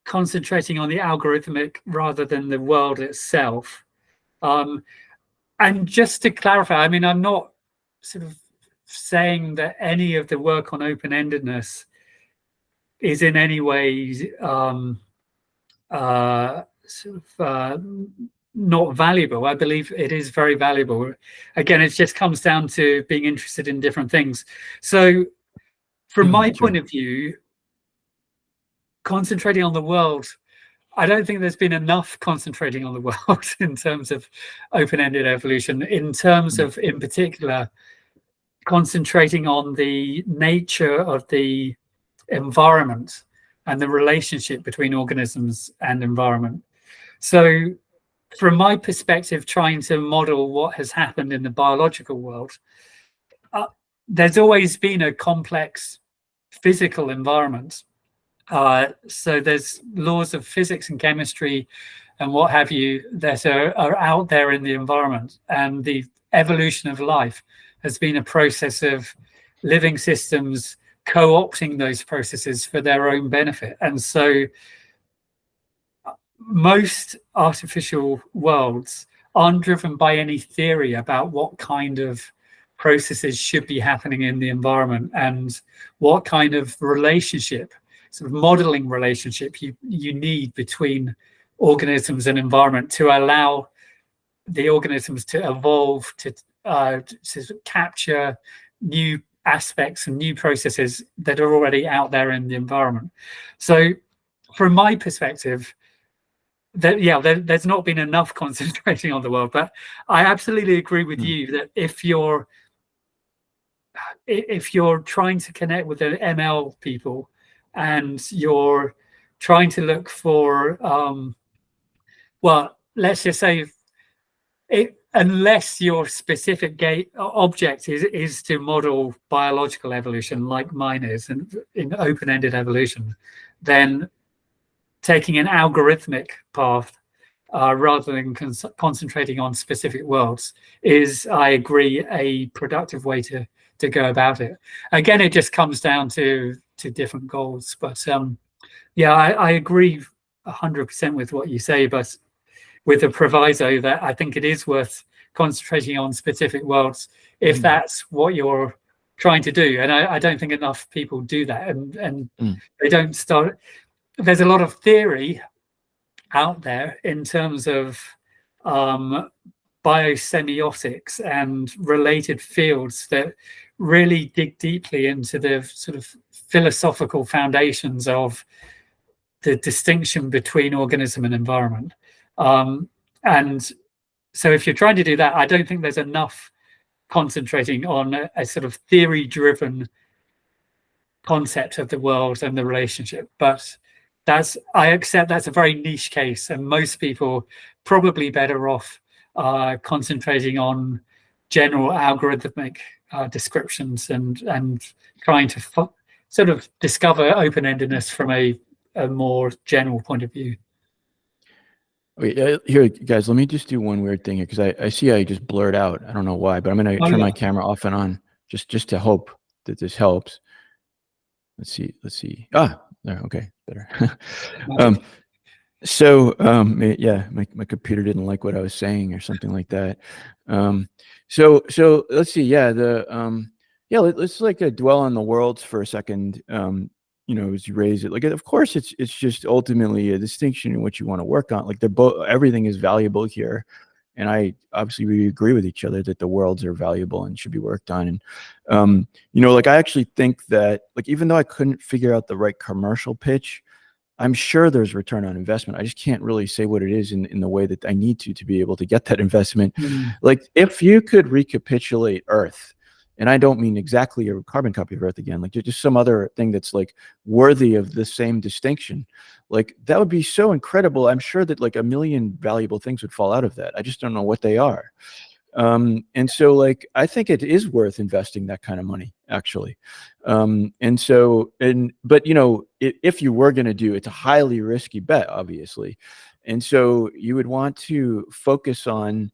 concentrating on the algorithmic rather than the world itself. And just to clarify, I mean, I'm not sort of saying that any of the work on open-endedness is in any way not valuable. I believe it is very valuable. Again, it just comes down to being interested in different things. So from my point of view, concentrating on the world, I don't think there's been enough concentrating on the world in terms of open-ended evolution, in terms of, in particular, concentrating on the nature of the environment and the relationship between organisms and environment. So from my perspective, trying to model what has happened in the biological world, there's always been a complex physical environment. So there's laws of physics and chemistry and what have you that are out there in the environment. And the evolution of life has been a process of living systems co-opting those processes for their own benefit. And so most artificial worlds aren't driven by any theory about what kind of processes should be happening in the environment and what kind of relationship, sort of modeling relationship you need between organisms and environment to allow the organisms to evolve, to capture new aspects and new processes that are already out there in the environment. So from my perspective, there's not been enough concentrating on the world, but I absolutely agree with you that if you're trying to connect with the ML people and you're trying to look for well, let's just say unless your specific object is to model biological evolution like mine is, and in open-ended evolution, then taking an algorithmic path rather than concentrating on specific worlds is, I agree, a productive way to go about it. Again, it just comes down to different goals. But yeah, I agree 100% with what you say, but with the proviso that I think it is worth concentrating on specific worlds if that's what you're trying to do. And I don't think enough people do that. And they don't start. There's a lot of theory out there in terms of biosemiotics and related fields that really dig deeply into the sort of philosophical foundations of the distinction between organism and environment. And so if you're trying to do that, I don't think there's enough concentrating on a sort of theory-driven concept of the world and the relationship. But I accept that's a very niche case, and most people probably better off concentrating on general algorithmic descriptions and trying to sort of discover open-endedness from a more general point of view.
Wait, here, guys, let me just do one weird thing here, because I see I just blurred out. I don't know why, but I'm going to turn my camera off and on just to hope that this helps. Let's see. Ah, there. Okay, better. Yeah, my computer didn't like what I was saying or something like that. So let's see. Yeah, let's like dwell on the worlds for a second. As you raise it, like, of course, it's just ultimately a distinction in what you want to work on. Like, everything is valuable here, and we agree with each other that the worlds are valuable and should be worked on. And like, I actually think that, like, even though I couldn't figure out the right commercial pitch, I'm sure there's return on investment. I just can't really say what it is in the way that I need to be able to get that investment. Like, if you could recapitulate Earth, and I don't mean exactly a carbon copy of Earth again, like just some other thing that's like worthy of the same distinction, like that would be so incredible. I'm sure that like a million valuable things would fall out of that. I just don't know what they are. And so like, I think it is worth investing that kind of money, actually. But you know, if you were going to do, it's a highly risky bet, obviously. And so you would want to focus on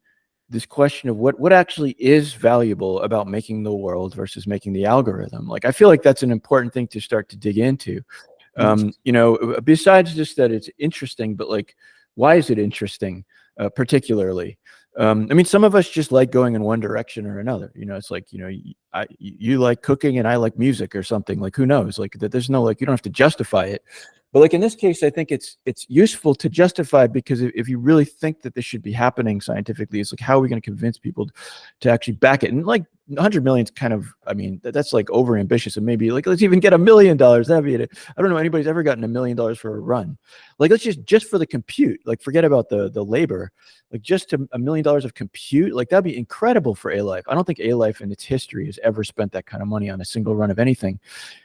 this question of what actually is valuable about making the world versus making the algorithm. Like, I feel like that's an important thing to start to dig into. You know, besides just that it's interesting, but like, why is it interesting, particularly? I mean, some of us just like going in one direction or another. You know, it's like, you know, you like cooking and I like music or something. Like, who knows? Like, that there's no, like, you don't have to justify it. But like in this case, I think it's useful to justify, because if you really think that this should be happening scientifically, it's like, how are we going to convince people to actually back it? And like 100 million is kind of, I mean, that's like over ambitious. And maybe like, let's even get $1 million. That'd be it. I don't know anybody's ever gotten $1 million for a run. Like, let's just for the compute, like forget about the labor, like just to $1 million of compute, like that'd be incredible for A-Life. I don't think A-Life in its history has ever spent that kind of money on a single run of anything.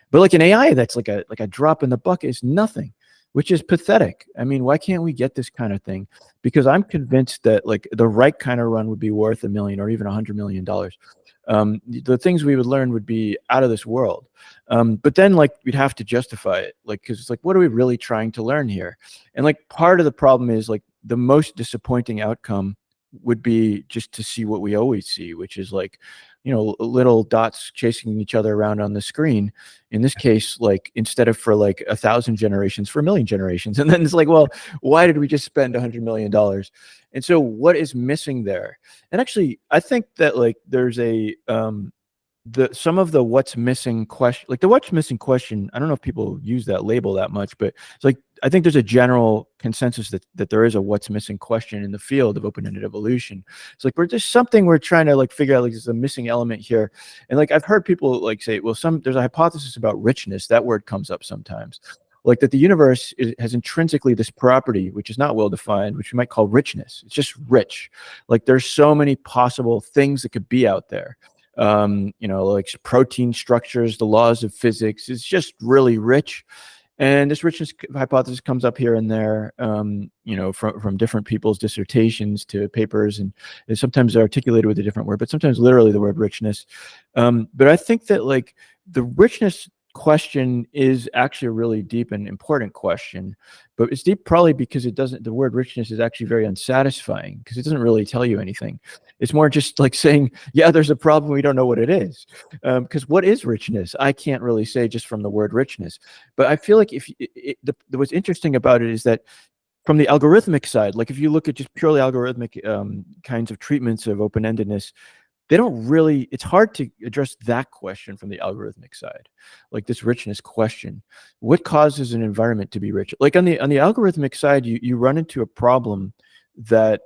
But like an AI, that's like a drop in the bucket, is nothing, which is pathetic. I mean, why can't we get this kind of thing? Because I'm convinced that like the right kind of run would be worth $1 million or even $100 million. The things we would learn would be out of this world. But then like we'd have to justify it, like, because it's like, what are we really trying to learn here? And like part of the problem is like the most disappointing outcome would be just to see what we always see, which is like, you know, little dots chasing each other around on the screen. In this case, like instead of for like 1,000 generations, for 1 million generations. And then it's like, well, why did we just spend $100 million? And so what is missing there? And actually, I think that like there's a some of the what's missing question, like the what's missing question, I don't know if people use that label that much, but it's like, I think there's a general consensus that there is a what's missing question in the field of open-ended evolution. It's like, there's something we're trying to like figure out, like there's a missing element here. And like, I've heard people like say, well, there's a hypothesis about richness. That word comes up sometimes. Like that the universe has intrinsically this property, which is not well defined, which we might call richness. It's just rich. Like there's so many possible things that could be out there. You know, like protein structures, the laws of physics. It's just really rich. And this richness hypothesis comes up here and there, you know, from different people's dissertations to papers, and it's sometimes articulated with a different word, but sometimes literally the word richness. But I think that like the richness question is actually a really deep and important question, but it's deep probably because the word richness is actually very unsatisfying, because it doesn't really tell you anything. It's more just like saying, yeah, there's a problem, we don't know what it is. Because what is richness? I can't really say just from the word richness. But I feel like what's interesting about it is that from the algorithmic side, like if you look at just purely algorithmic kinds of treatments of open-endedness, they don't really, it's hard to address that question from the algorithmic side, like this richness question. What causes an environment to be rich? Like on the algorithmic side, you run into a problem that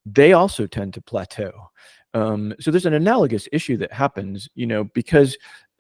they also tend to plateau. So there's an analogous issue that happens, you know, because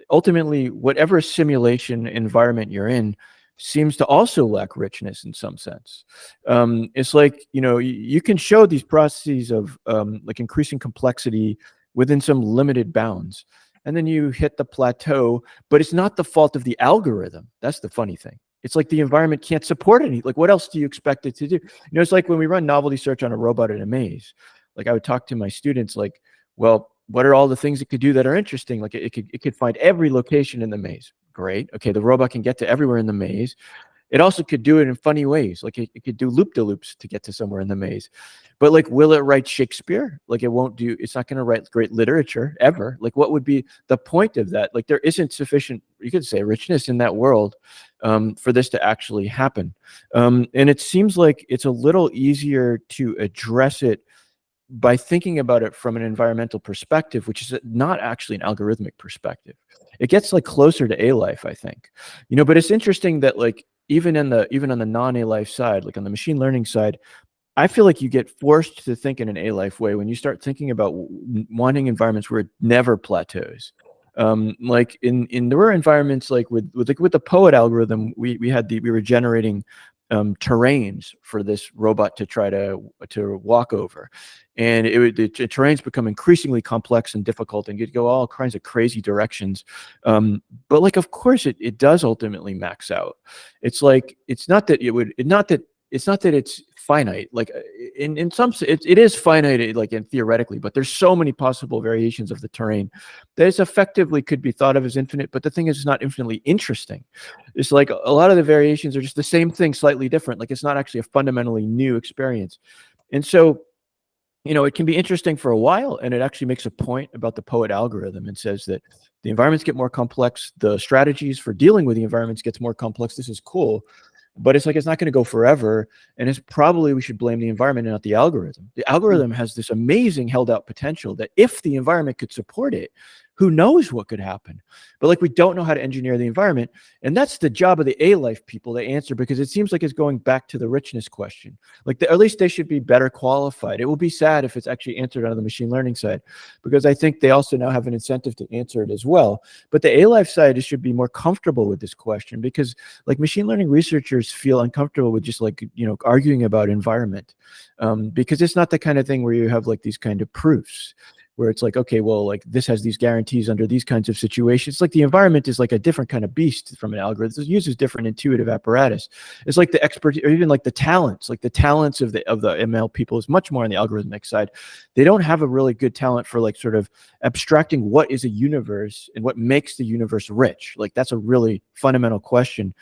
ultimately whatever simulation environment you're in seems to also lack richness in some sense. It's like, you know, you can show these processes of like increasing complexity within some limited bounds, and then you hit the plateau, but it's not the fault of the algorithm. That's the funny thing. It's like the environment can't support any, like what else do you expect it to do? You know, it's like when we run novelty search on a robot in a maze, like I would talk to my students like, well, what are all the things it could do that are interesting? Like it could find every location in the maze. Great. Okay, the robot can get to everywhere in the maze. It also could do it in funny ways. Like it could do loop-de-loops to get to somewhere in the maze. But like, will it write Shakespeare? Like it's not going to write great literature ever. Like what would be the point of that? Like there isn't sufficient, you could say, richness in that world for this to actually happen. And it seems like it's a little easier to address it by thinking about it from an environmental perspective, which is not actually an algorithmic perspective. It gets like closer to A-Life, I think, you know, but it's interesting that like, even on the non-A-Life side, like on the machine learning side, I feel like you get forced to think in an A-Life way when you start thinking about wanting environments where it never plateaus. Like there were environments like with the POET algorithm, we were generating terrains for this robot to try to walk over, and the terrains become increasingly complex and difficult, and you'd go all kinds of crazy directions. But like, of course, it does ultimately max out. It's like it's not that it's finite. Like in some, it is finite, like in theoretically, but there's so many possible variations of the terrain that it's effectively could be thought of as infinite. But the thing is, it's not infinitely interesting. It's like a lot of the variations are just the same thing, slightly different. Like it's not actually a fundamentally new experience. And so, you know, it can be interesting for a while, and it actually makes a point about the poet algorithm and says that the environments get more complex, the strategies for dealing with the environments gets more complex. This is cool, but it's like it's not going to go forever, and it's probably we should blame the environment and not the algorithm. The algorithm has this amazing held out potential that if the environment could support it, who knows what could happen. But like we don't know how to engineer the environment, and that's the job of the A-life people to answer, because it seems like it's going back to the richness question. Like at least they should be better qualified. It will be sad if it's actually answered on the machine learning side, because I think they also now have an incentive to answer it as well. But the A-life side should be more comfortable with this question, because like machine learning researchers feel uncomfortable with just like, you know, arguing about environment, because it's not the kind of thing where you have like these kind of proofs where it's like, okay, well, like this has these guarantees under these kinds of situations. It's like the environment is like a different kind of beast from an algorithm. It uses different intuitive apparatus. It's like the expert, or even like the talents of the ML people is much more on the algorithmic side. They don't have a really good talent for like sort of abstracting what is a universe and what makes the universe rich. Like that's a really fundamental question.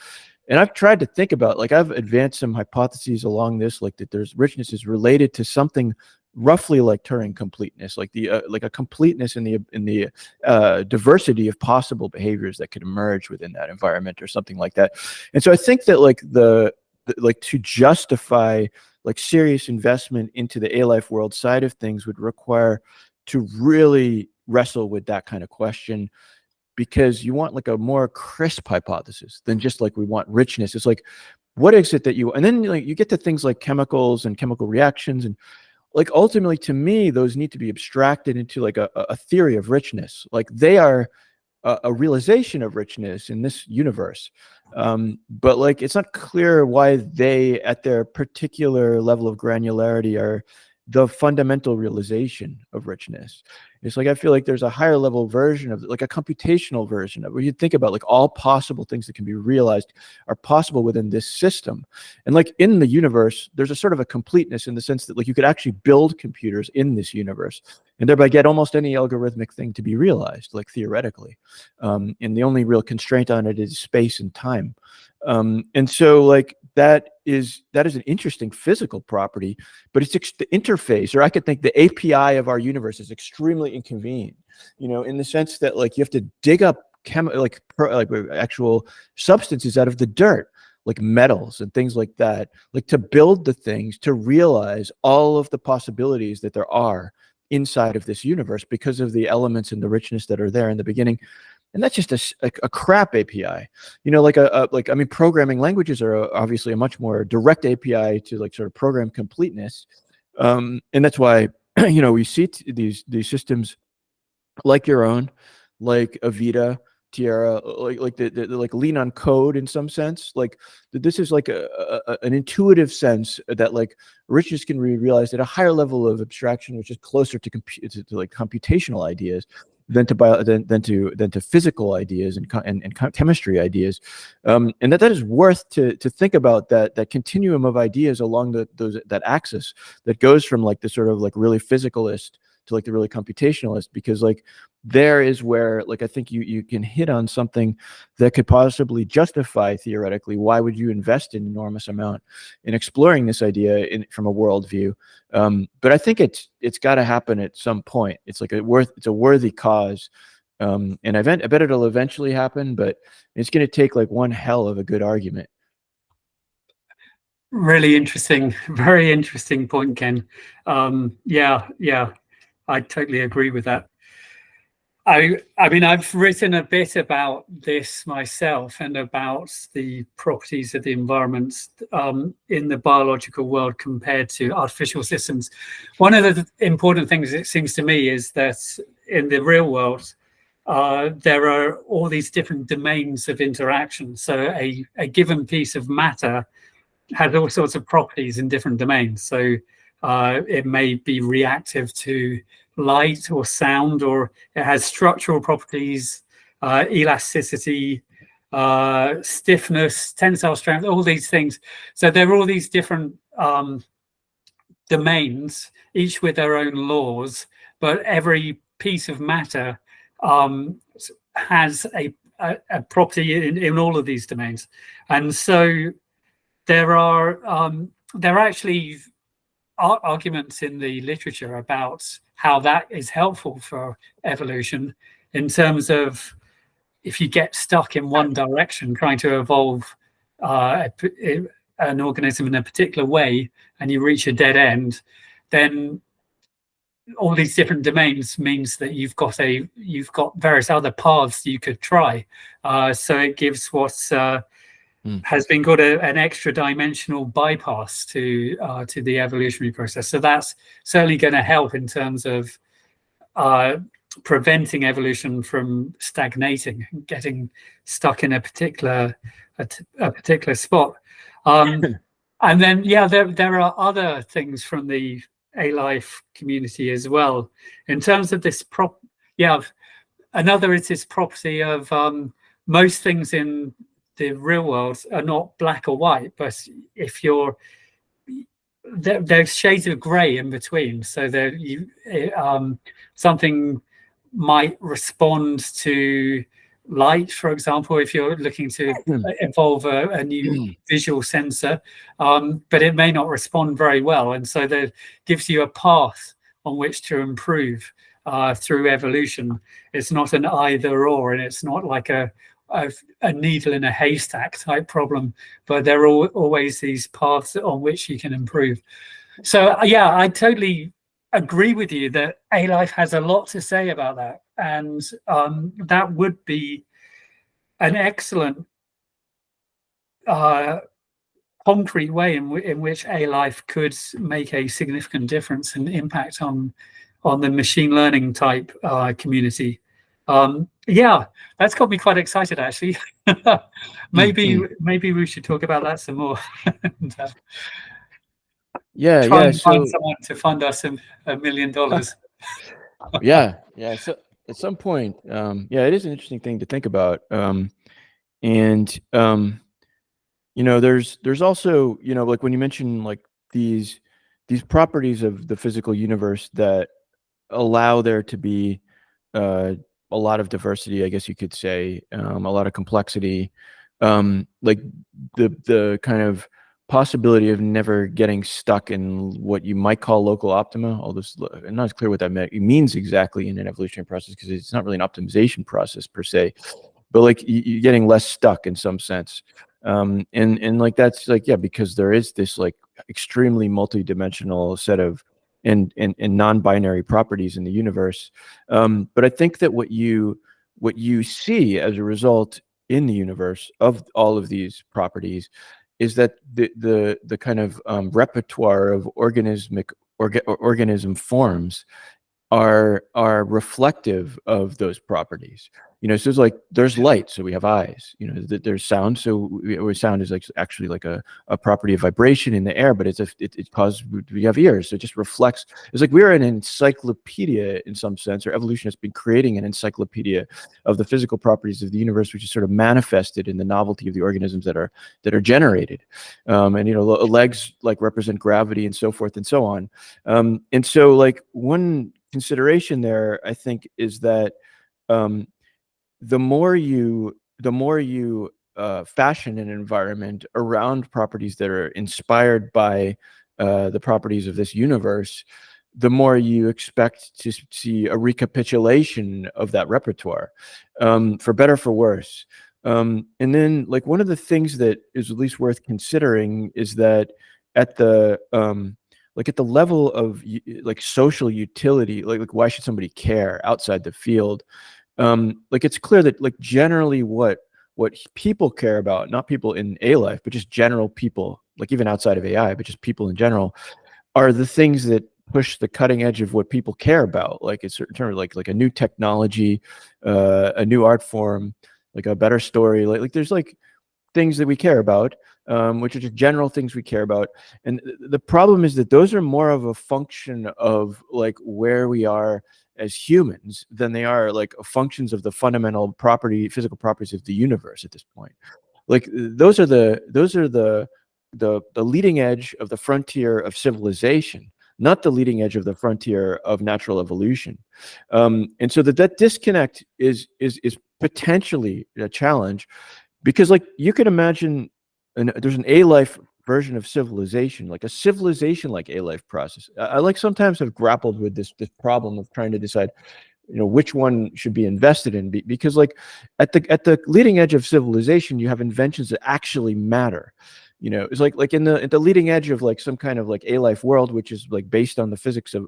And I've tried to think about, like I've advanced some hypotheses along this, like that there's richness is related to something roughly like Turing completeness, like the like a completeness in the diversity of possible behaviors that could emerge within that environment or something like that. And so I think that like like to justify like serious investment into the A-life world side of things would require to really wrestle with that kind of question, because you want like a more crisp hypothesis than just like we want richness. It's like, what is it that you, and then like you get to things like chemicals and chemical reactions, and like ultimately to me those need to be abstracted into like a theory of richness. Like they are a realization of richness in this universe, but like it's not clear why they at their particular level of granularity are the fundamental realization of richness. It's like I feel like there's a higher level version of it, like a computational version of it, where you think about like all possible things that can be realized are possible within this system. And like in the universe, there's a sort of a completeness in the sense that like you could actually build computers in this universe and thereby get almost any algorithmic thing to be realized, like theoretically. And the only real constraint on it is space and time. And so like that is an interesting physical property, but it's the interface, or I could think the API of our universe is extremely inconvenient, you know, in the sense that like you have to dig up actual substances out of the dirt, like metals and things like that, like to build the things, to realize all of the possibilities that there are inside of this universe because of the elements and the richness that are there in the beginning. And that's just a crap API, you know, like I mean, programming languages are obviously a much more direct API to like sort of program completeness. And that's why, you know, we see these systems like your own, like Avita, Tierra, like the like lean on code in some sense. Like this is like an intuitive sense that like richness can be realized at a higher level of abstraction, which is closer to like computational ideas than to physical ideas and chemistry ideas, and that is worth to think about that continuum of ideas along that axis that goes from like the sort of like really physicalist to like the really computationalist, because like there is where like I think you can hit on something that could possibly justify theoretically why would you invest an enormous amount in exploring this idea from a worldview. But I think it's got to happen at some point. It's like it's a worthy cause, and I bet it'll eventually happen, but it's going to take like one hell of a good argument.
Really interesting, very interesting point, Ken. Yeah, I totally agree with that. I mean, I've written a bit about this myself and about the properties of the environments in the biological world compared to artificial systems. One of the important things, it seems to me, is that in the real world, there are all these different domains of interaction. So a given piece of matter has all sorts of properties in different domains. So it may be reactive to light or sound, or it has structural properties, elasticity, stiffness, tensile strength, all these things. So there are all these different domains, each with their own laws, but every piece of matter has a property in all of these domains. And so there are actually arguments in the literature about how that is helpful for evolution, in terms of if you get stuck in one direction trying to evolve an organism in a particular way and you reach a dead end, then all these different domains means that you've got various other paths you could try. So it gives what's has been called an extra dimensional bypass to the evolutionary process. So that's certainly going to help in terms of preventing evolution from stagnating, getting stuck in a particular spot. And then, there are other things from the A-Life community as well. In terms of this another is this property of most things in the real world are not black or white, but if you're there's shades of grey in between. So there something might respond to light, for example, if you're looking to evolve a new visual sensor, but it may not respond very well, and so that gives you a path on which to improve through evolution. It's not an either or, and it's not like a needle in a haystack type problem, but there are always these paths on which you can improve. So I totally agree with you that A-Life has a lot to say about that, and that would be an excellent concrete way in which A-Life could make a significant difference and impact on the machine learning type community. That's got me quite excited, actually. Maybe we should talk about that some more. And, try and find someone to fund us $1 million.
So at some point, it is an interesting thing to think about. There's also, like when you mention like these properties of the physical universe that allow there to be a lot of diversity, I guess you could say, a lot of complexity, like the kind of possibility of never getting stuck in what you might call local optima. Although I'm not as clear what that means exactly in an evolutionary process, because it's not really an optimization process per se, but like you're getting less stuck in some sense. And like that's like, because there is this like extremely multi-dimensional set of and non-binary properties in the universe. But I think that what you see as a result in the universe of all of these properties is that the kind of repertoire of organism forms are reflective of those properties. So it's like there's light, so we have eyes. There's sound, so sound is like actually like a property of vibration in the air, but it causes we have ears, so it just reflects. It's like we're an encyclopedia in some sense, or evolution has been creating an encyclopedia of the physical properties of the universe, which is sort of manifested in the novelty of the organisms that are generated. Legs like represent gravity and so forth and so on. And so like one consideration there, I think, is that the more you fashion an environment around properties that are inspired by the properties of this universe, the more you expect to see a recapitulation of that repertoire, for better, for worse. And then like one of the things that is at least worth considering is that at the level of like social utility, like why should somebody care outside the field? Like it's clear that like generally what people care about, not people in A-Life, but just general people, like even outside of AI, but just people in general, are the things that push the cutting edge of what people care about. Like it's in terms of like a new technology, a new art form, like a better story. Like there's like things that we care about, which are just general things we care about. And the problem is that those are more of a function of like where we are as humans than they are like functions of the fundamental physical properties of the universe at this point. Like those are the leading edge of the frontier of civilization. not the leading edge of the frontier of natural evolution. And so that disconnect is potentially a challenge, because like you could imagine there's an A-life version of civilization, like a civilization like A-life process. I like sometimes have grappled with this problem of trying to decide, which one should be invested in, because like at the leading edge of civilization, you have inventions that actually matter. It's like in the leading edge of like some kind of like A-life world, which is like based on the physics of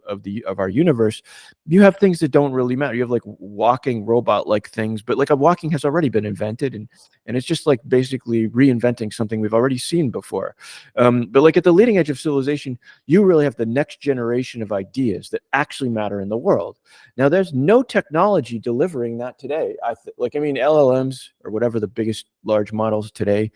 our universe. You have things that don't really matter. You have like walking robot like things, but like a walking has already been invented, and it's just like basically reinventing something we've already seen before. But like at the leading edge of civilization, you really have the next generation of ideas that actually matter in the world. Now, there's no technology delivering that today. I mean, LLMs or whatever the biggest large models today,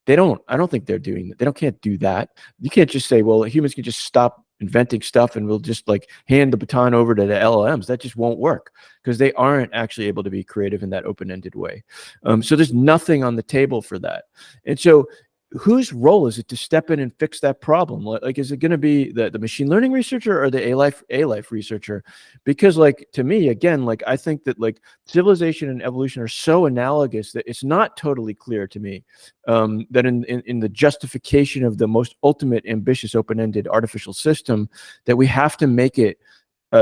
I don't think they're doing that. They can't do that. You can't just say, well, humans can just stop inventing stuff and we'll just like hand the baton over to the LLMs. That just won't work, because they aren't actually able to be creative in that open-ended way. So there's nothing on the table for that. And so whose role is it to step in and fix that problem? Like, is it going to be the machine learning researcher or the A-life researcher? Because like, to me, again, like I think that like civilization and evolution are so analogous that it's not totally clear to me that in the justification of the most ultimate ambitious open-ended artificial system, that we have to make it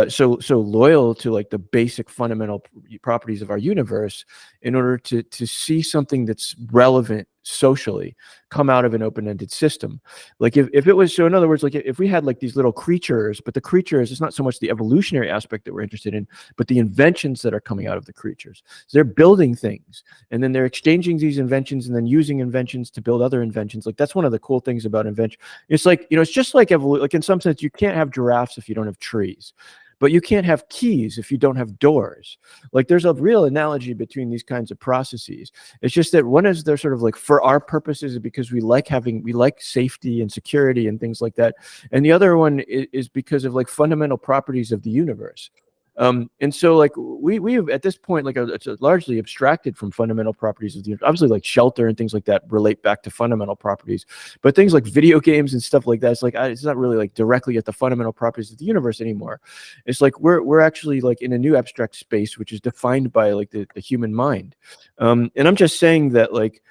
so loyal to like the basic fundamental properties of our universe in order to see something that's relevant socially come out of an open-ended system. Like if it was, so in other words, like if we had like these little creatures, but the creatures, it's not so much the evolutionary aspect that we're interested in, but the inventions that are coming out of the creatures. So they're building things, and then they're exchanging these inventions and then using inventions to build other inventions. Like that's one of the cool things about invention. It's like, it's just like like in some sense, you can't have giraffes if you don't have trees. But you can't have keys if you don't have doors. Like there's a real analogy between these kinds of processes. It's just that one is they're sort of like for our purposes because we like safety and security and things like that. And the other one is because of like fundamental properties of the universe. And so like we have at this point, like it's largely abstracted from fundamental properties of the universe. Obviously like shelter and things like that relate back to fundamental properties, but things like video games and stuff like that, it's like it's not really like directly at the fundamental properties of the universe anymore. It's like we're actually like in a new abstract space, which is defined by like the human mind. And I'm just saying that like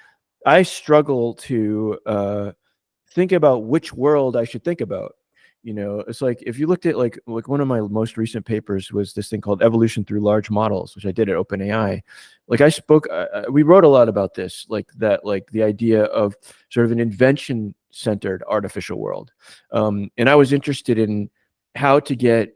I struggle to think about which world I should think about. It's like if you looked at like one of my most recent papers was this thing called Evolution Through Large Models, which I did at OpenAI. Like we wrote a lot about this, like that, like the idea of sort of an invention-centered artificial world. And I was interested in how to get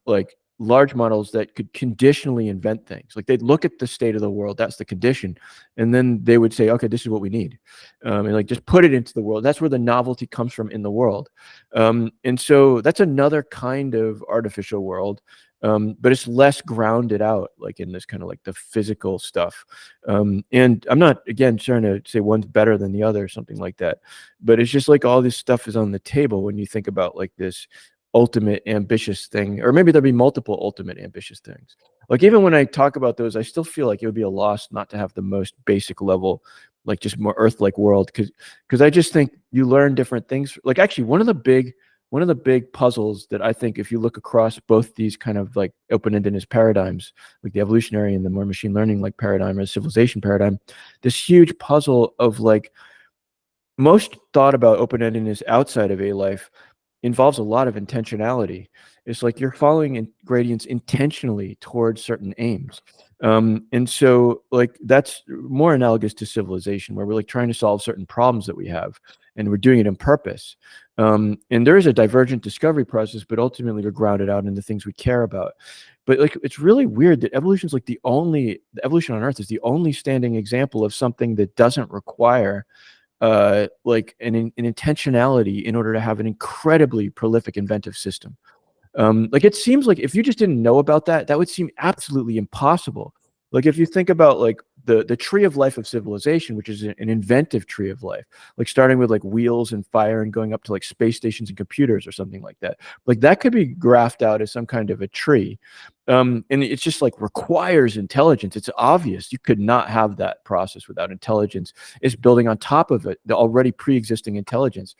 like large models that could conditionally invent things. Like they'd look at the state of the world, that's the condition, and then they would say, okay, this is what we need, and like just put it into the world. That's where the novelty comes from in the world. And so that's another kind of artificial world, but it's less grounded out like in this kind of like the physical stuff. And I'm not, again, trying to say one's better than the other or something like that, but it's just like all this stuff is on the table when you think about like this ultimate ambitious thing, or maybe there'll be multiple ultimate ambitious things. Like even when I talk about those, I still feel like it would be a loss not to have the most basic level, like just more Earth-like world, because I just think you learn different things. Like actually one of the big puzzles that I think if you look across both these kind of like open-endedness paradigms, like the evolutionary and the more machine learning like paradigm or civilization paradigm, this huge puzzle of like most thought about open-endedness outside of A-life involves a lot of intentionality. It's like you're following gradients intentionally towards certain aims. And so like that's more analogous to civilization, where we're like trying to solve certain problems that we have and we're doing it on purpose. And there is a divergent discovery process, but ultimately we're grounded out in the things we care about. But like it's really weird that evolution is like the evolution on Earth is the only standing example of something that doesn't require like an intentionality in order to have an incredibly prolific inventive system. Like it seems like if you just didn't know about that, that would seem absolutely impossible. Like if you think about like the tree of life of civilization, which is an inventive tree of life, like starting with like wheels and fire and going up to like space stations and computers or something like that. Like that could be graphed out as some kind of a tree. And it's just like requires intelligence. It's obvious you could not have that process without intelligence. It's building on top of it, the already pre-existing intelligence.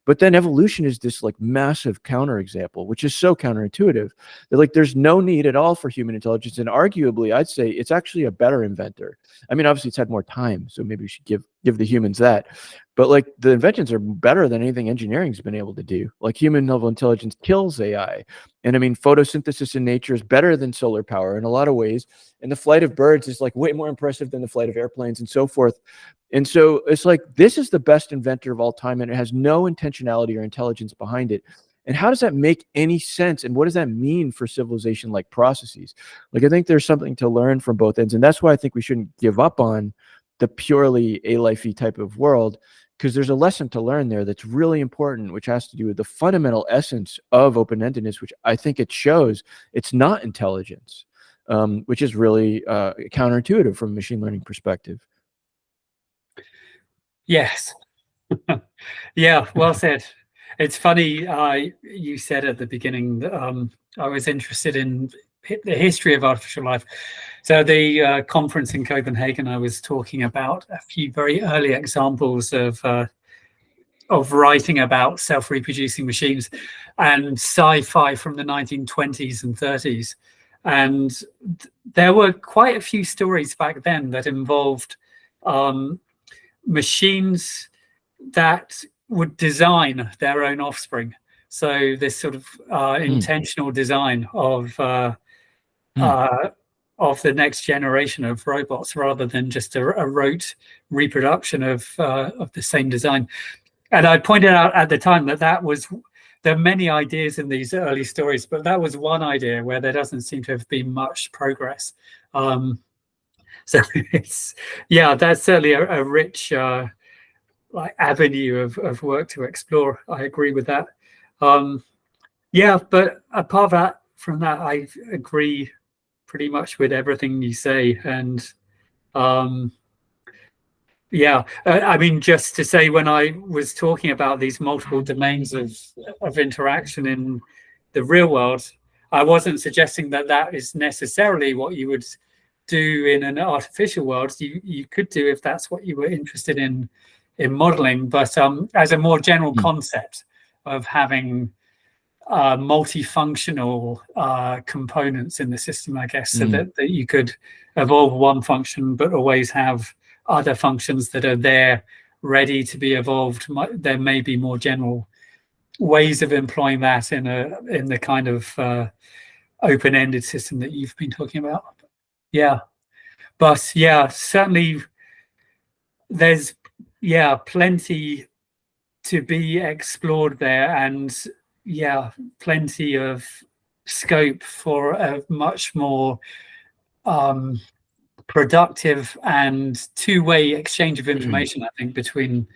But then evolution is this like massive counterexample, which is so counterintuitive that like there's no need at all for human intelligence. And arguably, I'd say it's actually a better inventor. I mean, obviously it's had more time, so maybe we should give the humans that. But like the inventions are better than anything engineering's been able to do. Like human level intelligence kills AI. And I mean, photosynthesis in nature is better than solar power in a lot of ways. And the flight of birds is like way more impressive than the flight of airplanes and so forth. And so it's like, this is the best inventor of all time, and it has no intentionality or intelligence behind it. And how does that make any sense? And what does that mean for civilization-like processes? Like, I think there's something to learn from both ends. And that's why I think we shouldn't give up on the purely a-lifey type of world, because there's a lesson to learn there that's really important, which has to do with the fundamental essence of open-endedness, which I think it shows it's not intelligence, which is really counterintuitive from a machine learning perspective.
Yes. Yeah, well said. It's funny, you said at the beginning that I was interested in the history of artificial life. So the conference in Copenhagen, I was talking about a few very early examples of writing about self-reproducing machines and sci-fi from the 1920s and 30s. And there were quite a few stories back then that involved machines that would design their own offspring. So this sort of intentional design of the next generation of robots, rather than just a rote reproduction of the same design. And I pointed out at the time that there are many ideas in these early stories, but that was one idea where there doesn't seem to have been much progress. So it's, yeah, that's certainly a rich like avenue of work to explore. I agree with that. Yeah, but apart from that, I agree pretty much with everything you say. And yeah, I mean, just to say, when I was talking about these multiple domains of interaction in the real world, I wasn't suggesting that that is necessarily what you would do in an artificial world. You could do if that's what you were interested in modeling, but as a more general concept of having multifunctional components in the system, I guess, so that you could evolve one function but always have other functions that are there ready to be evolved. There may be more general ways of employing that in the kind of open-ended system that you've been talking about. Yeah, but yeah, certainly there's plenty to be explored there, and plenty of scope for a much more productive and two-way exchange of information, I think, between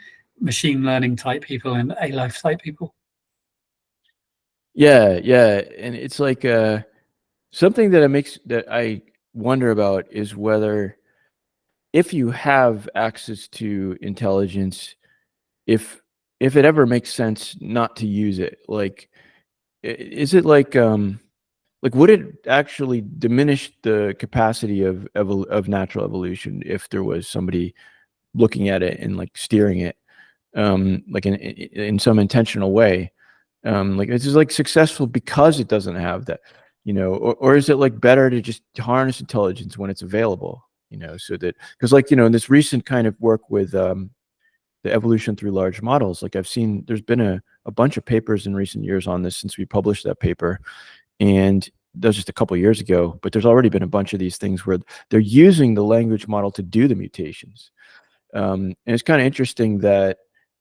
machine learning type people and A-life type people.
Yeah, and it's like something that I wonder about is whether, if you have access to intelligence, if it ever makes sense not to use it. Like, is it like would it actually diminish the capacity of natural evolution if there was somebody looking at it and like steering it, like in some intentional way? Like, this is like successful because it doesn't have that, or is it like better to just harness intelligence when it's available, so that, because like, in this recent kind of work with the evolution through large models, like I've seen there's been a bunch of papers in recent years on this since we published that paper, and that was just a couple of years ago, but there's already been a bunch of these things where they're using the language model to do the mutations. And it's kind of interesting that,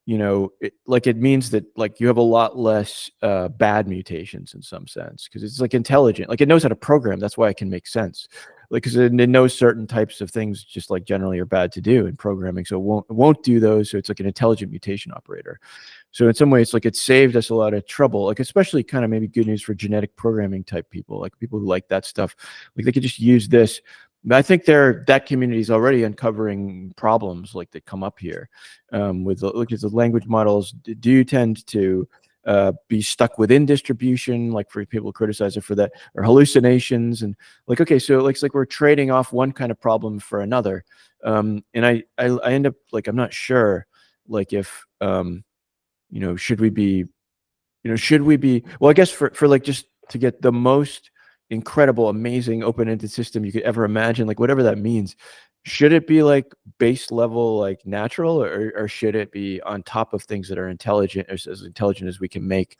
it means that like you have a lot less bad mutations in some sense, because it's like intelligent, like it knows how to program. That's why it can make sense, like, because it knows certain types of things just like generally are bad to do in programming, so it won't do those. So it's like an intelligent mutation operator. So in some ways, like, it saved us a lot of trouble, like especially kind of maybe good news for genetic programming type people, like people who like that stuff, like they could just use this. I think that community is already uncovering problems like that come up here with look at the language models do tend to be stuck within distribution, like for people who criticize it for that, or hallucinations, and like, okay, so it's like we're trading off one kind of problem for another, and I end up like, I'm not sure, like if should we be, well, I guess for like, just to get the most incredible, amazing, open-ended system you could ever imagine, like whatever that means, should it be like base level, like natural, or should it be on top of things that are intelligent, as intelligent as we can make?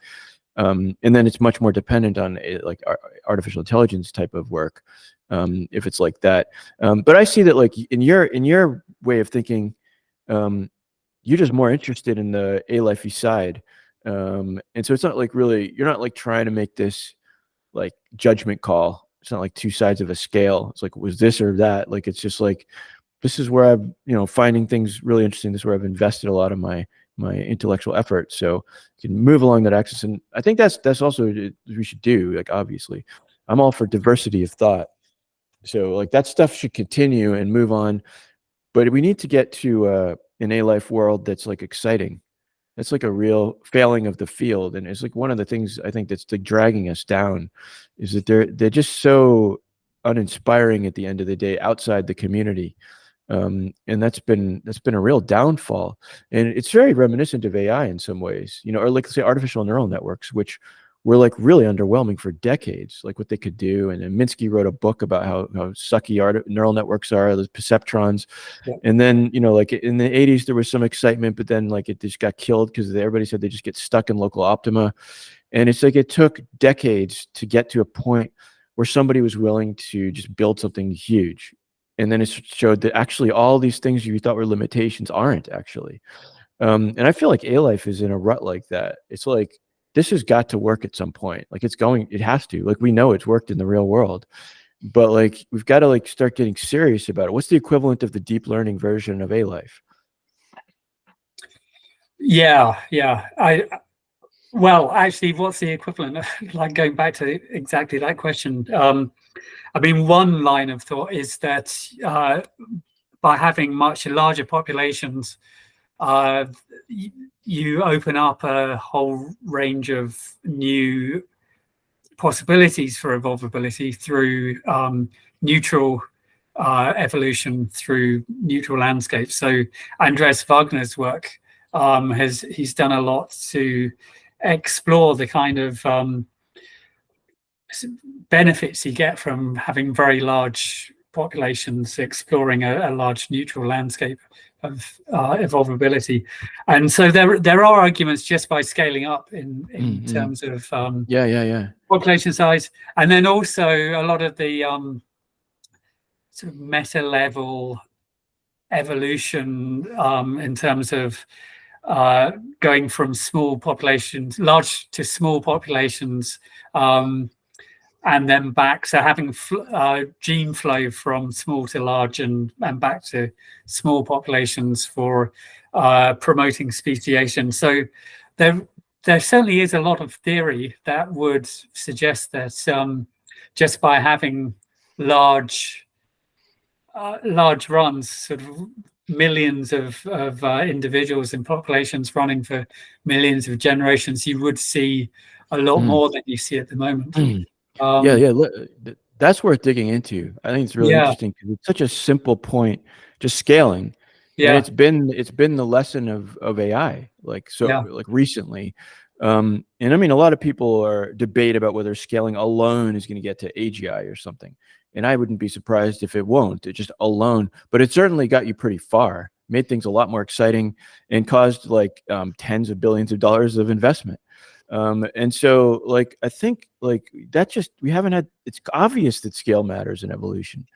And then it's much more dependent on like artificial intelligence type of work, if it's like that. But I see that, like, in your way of thinking, you're just more interested in the A-lifey side. And so it's not like, really, you're not like trying to make this like judgment call. It's not like two sides of a scale. It's like, was this or that? Like, it's just like, this is where I'm, finding things really interesting. This is where I've invested a lot of my intellectual effort. So you can move along that axis. And I think that's also what we should do. Like, obviously, I'm all for diversity of thought. So like, that stuff should continue and move on. But we need to get to an A-life world that's like exciting. That's like a real failing of the field. And it's like one of the things I think that's like dragging us down, is that they're just so uninspiring at the end of the day outside the community. And that's been a real downfall. And it's very reminiscent of AI in some ways, or like, say, artificial neural networks, which were like really underwhelming for decades, like what they could do. And Minsky wrote a book about how sucky neural networks are, the perceptrons.
Yeah.
And then, like in the 80s, there was some excitement, but then like it just got killed because everybody said they just get stuck in local optima. And it's like, it took decades to get to a point where somebody was willing to just build something huge. And then it showed that actually all these things you thought were limitations aren't actually. And I feel like A-life is in a rut like that. It's like, this has got to work at some point. Like, it has to. Like, we know it's worked in the real world, but like, we've got to like start getting serious about it. What's the equivalent of the deep learning version of A-life?
Yeah. Well, actually, what's the equivalent? Like, going back to exactly that question. I mean, one line of thought is that by having much larger populations, you open up a whole range of new possibilities for evolvability through neutral evolution, through neutral landscapes. So Andreas Wagner's work, he's done a lot to explore the kind of benefits you get from having very large populations, exploring a large neutral landscape of evolvability. And so there are arguments just by scaling up in terms of population size, and then also a lot of the sort of meta level evolution in terms of going from small populations, large to small populations, and then back. So having gene flow from small to large and back to small populations for promoting speciation. So there certainly is a lot of theory that would suggest that just by having large runs, sort of millions of individuals and populations running for millions of generations, you would see a lot more than you see at the moment.
That's worth digging into. I think it's really interesting because it's such a simple point, just scaling. And it's been the lesson of AI, like recently. And I mean, a lot of people debate about whether scaling alone is going to get to AGI or something. And I wouldn't be surprised if it won't. It just alone, but it certainly got you pretty far, made things a lot more exciting, and caused like tens of billions of dollars of investment. And so like, I think like that it's obvious that scale matters in evolution.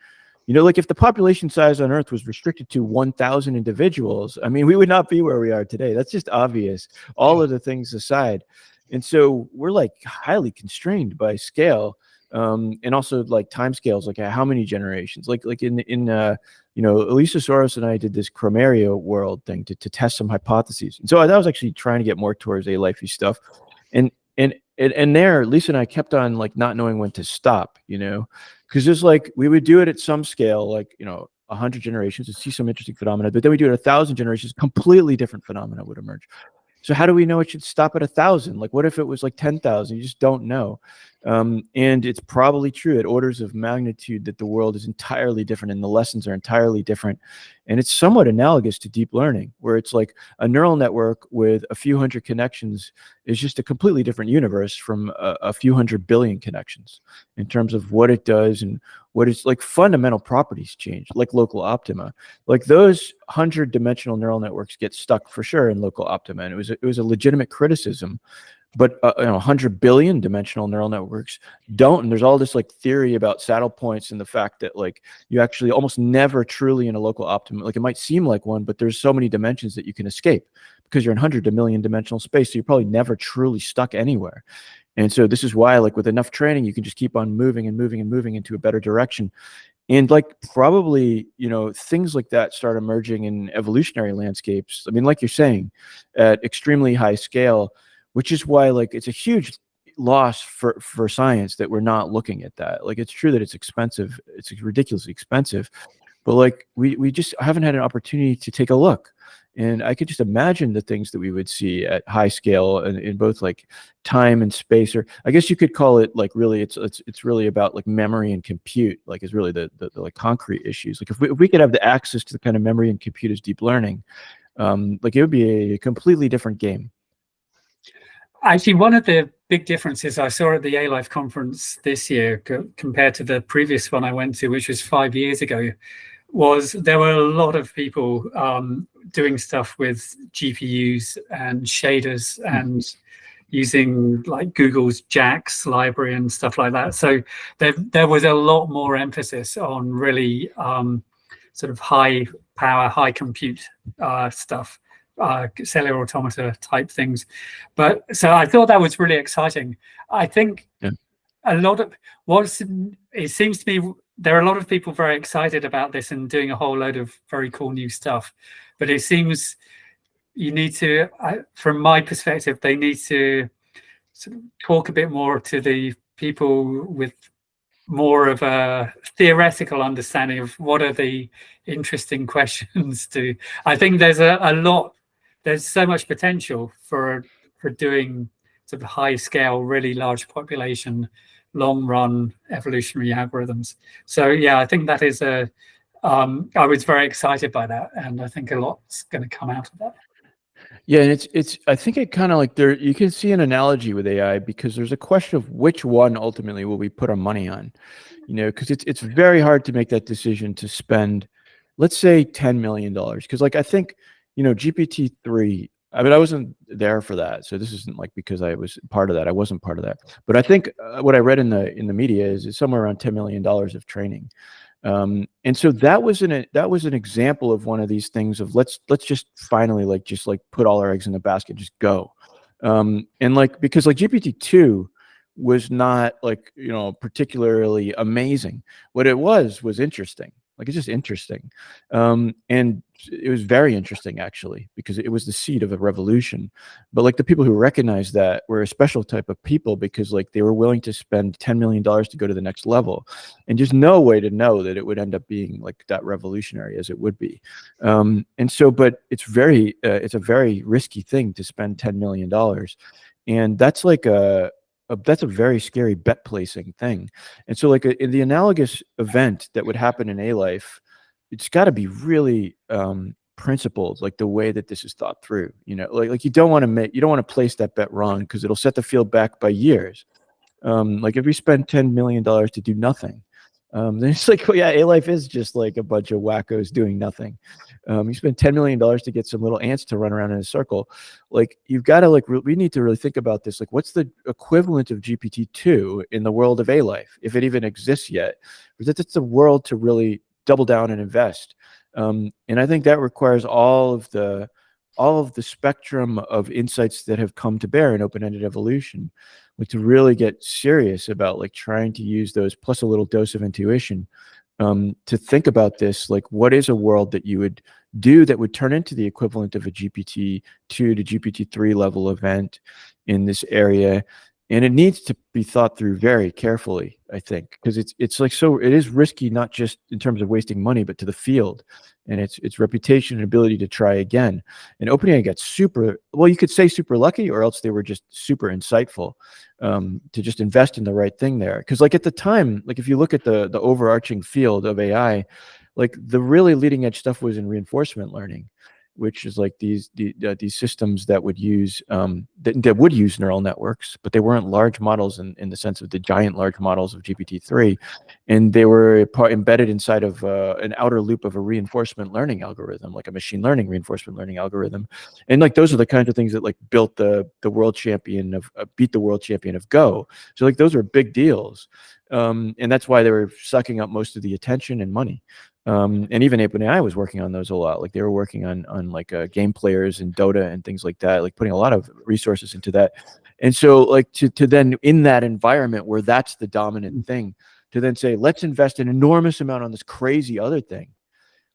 Like if the population size on Earth was restricted to 1,000 individuals, I mean, we would not be where we are today. That's just obvious, all of the things aside. And so we're like highly constrained by scale, and also like time scales, like how many generations, like in Elisa Soros and I did this Chromaria world thing to test some hypotheses. And so I was actually trying to get more towards A-lifey stuff. And there, Lisa and I kept on like not knowing when to stop, because there's like, we would do it at some scale, like, 100 generations to see some interesting phenomena, but then we do it 1,000 generations, completely different phenomena would emerge. So how do we know it should stop at 1,000? Like, what if it was like 10,000? You just don't know. And it's probably true at orders of magnitude that the world is entirely different and the lessons are entirely different. And it's somewhat analogous to deep learning, where it's like a neural network with a few hundred connections is just a completely different universe from a few hundred billion connections in terms of what it does and what its like fundamental properties change, like local optima. Like those 100-dimensional neural networks get stuck for sure in local optima, and it was a legitimate criticism. But 100 billion dimensional neural networks don't. And there's all this like theory about saddle points and the fact that like you actually almost never truly in a local optimum, like it might seem like one, but there's so many dimensions that you can escape because you're in 100 million dimensional space. So you're probably never truly stuck anywhere. And so this is why, like with enough training, you can just keep on moving and moving and moving into a better direction. And like probably, things like that start emerging in evolutionary landscapes. I mean, like you're saying, at extremely high scale, which is why like it's a huge loss for science that we're not looking at that. Like it's true that it's expensive. It's ridiculously expensive, but like we just haven't had an opportunity to take a look. And I could just imagine the things that we would see at high scale in both like time and space, or I guess you could call it like really it's really about like memory and compute, like is really the like concrete issues. Like if we could have the access to the kind of memory and compute as deep learning, like it would be a completely different game.
Actually, one of the big differences I saw at the A-Life conference this year compared to the previous one I went to, which was 5 years ago, was there were a lot of people doing stuff with GPUs and shaders and using like Google's JAX library and stuff like that. So there was a lot more emphasis on really sort of high power, high compute stuff. Cellular automata type things. But so I thought that was really exciting. I think a lot of it seems to me there are a lot of people very excited about this and doing a whole load of very cool new stuff. But it seems you need to, from my perspective, they need to sort of talk a bit more to the people with more of a theoretical understanding of what are the interesting questions to. I think there's a lot. There's so much potential for doing sort of high scale, really large population, long run evolutionary algorithms. So yeah, I think that is I was very excited by that, and I think a lot's going to come out of that.
Yeah, and it's I think it kind of like there you can see an analogy with AI because there's a question of which one ultimately will we put our money on, because it's very hard to make that decision to spend, let's say $10 million, because like I think GPT-3. I mean, I wasn't there for that, so this isn't like because I was part of that. I wasn't part of that, but I think what I read in the media is somewhere around $10 million of training. And so that was an example of one of these things of let's just finally just put all our eggs in the basket, just go. And like because like GPT-2 was not particularly amazing. What it was interesting. Like it's just interesting. And it was very interesting actually, because it was the seed of a revolution. But like the people who recognized that were a special type of people because like they were willing to spend $10 million to go to the next level. And just no way to know that it would end up being like that revolutionary as it would be. And so, but it's a very risky thing to spend $10 million. And that's like that's a very scary bet placing thing. And so like in the analogous event that would happen in A-Life, it's got to be really principled, like the way that this is thought through, like you don't want to place that bet wrong because it'll set the field back by years. Like if we spend $10 million to do nothing, then it's like, well, yeah, A-Life is just like a bunch of wackos doing nothing. You spend $10 million to get some little ants to run around in a circle. Like you've got to we need to really think about this. Like what's the equivalent of GPT-2 in the world of A-Life, if it even exists yet? Because it's a world to really double down and invest. And I think that requires all of the spectrum of insights that have come to bear in open-ended evolution, like to really get serious about like trying to use those plus a little dose of intuition to think about this. Like what is a world that you would do that would turn into the equivalent of a GPT-2 to GPT-3 level event in this area? And it needs to be thought through very carefully, I think, because it's like, so it is risky, not just in terms of wasting money, but to the field and its reputation and ability to try again. And OpenAI got super, well, you could say super lucky, or else they were just super insightful to just invest in the right thing there. Because like at the time, like if you look at the overarching field of AI, like the really leading edge stuff was in reinforcement learning, which is like these systems that would use that would use neural networks, but they weren't large models in the sense of the giant large models of GPT-3, and they were embedded inside of an outer loop of a reinforcement learning algorithm, like a machine learning reinforcement learning algorithm, and like those are the kinds of things that like built the world champion of beat the world champion of Go. So like those are big deals, and that's why they were sucking up most of the attention and money. And even OpenAI was working on those a lot. Like they were working on like game players and Dota and things like that, like putting a lot of resources into that. And so like to then in that environment where that's the dominant thing, to then say, let's invest an enormous amount on this crazy other thing.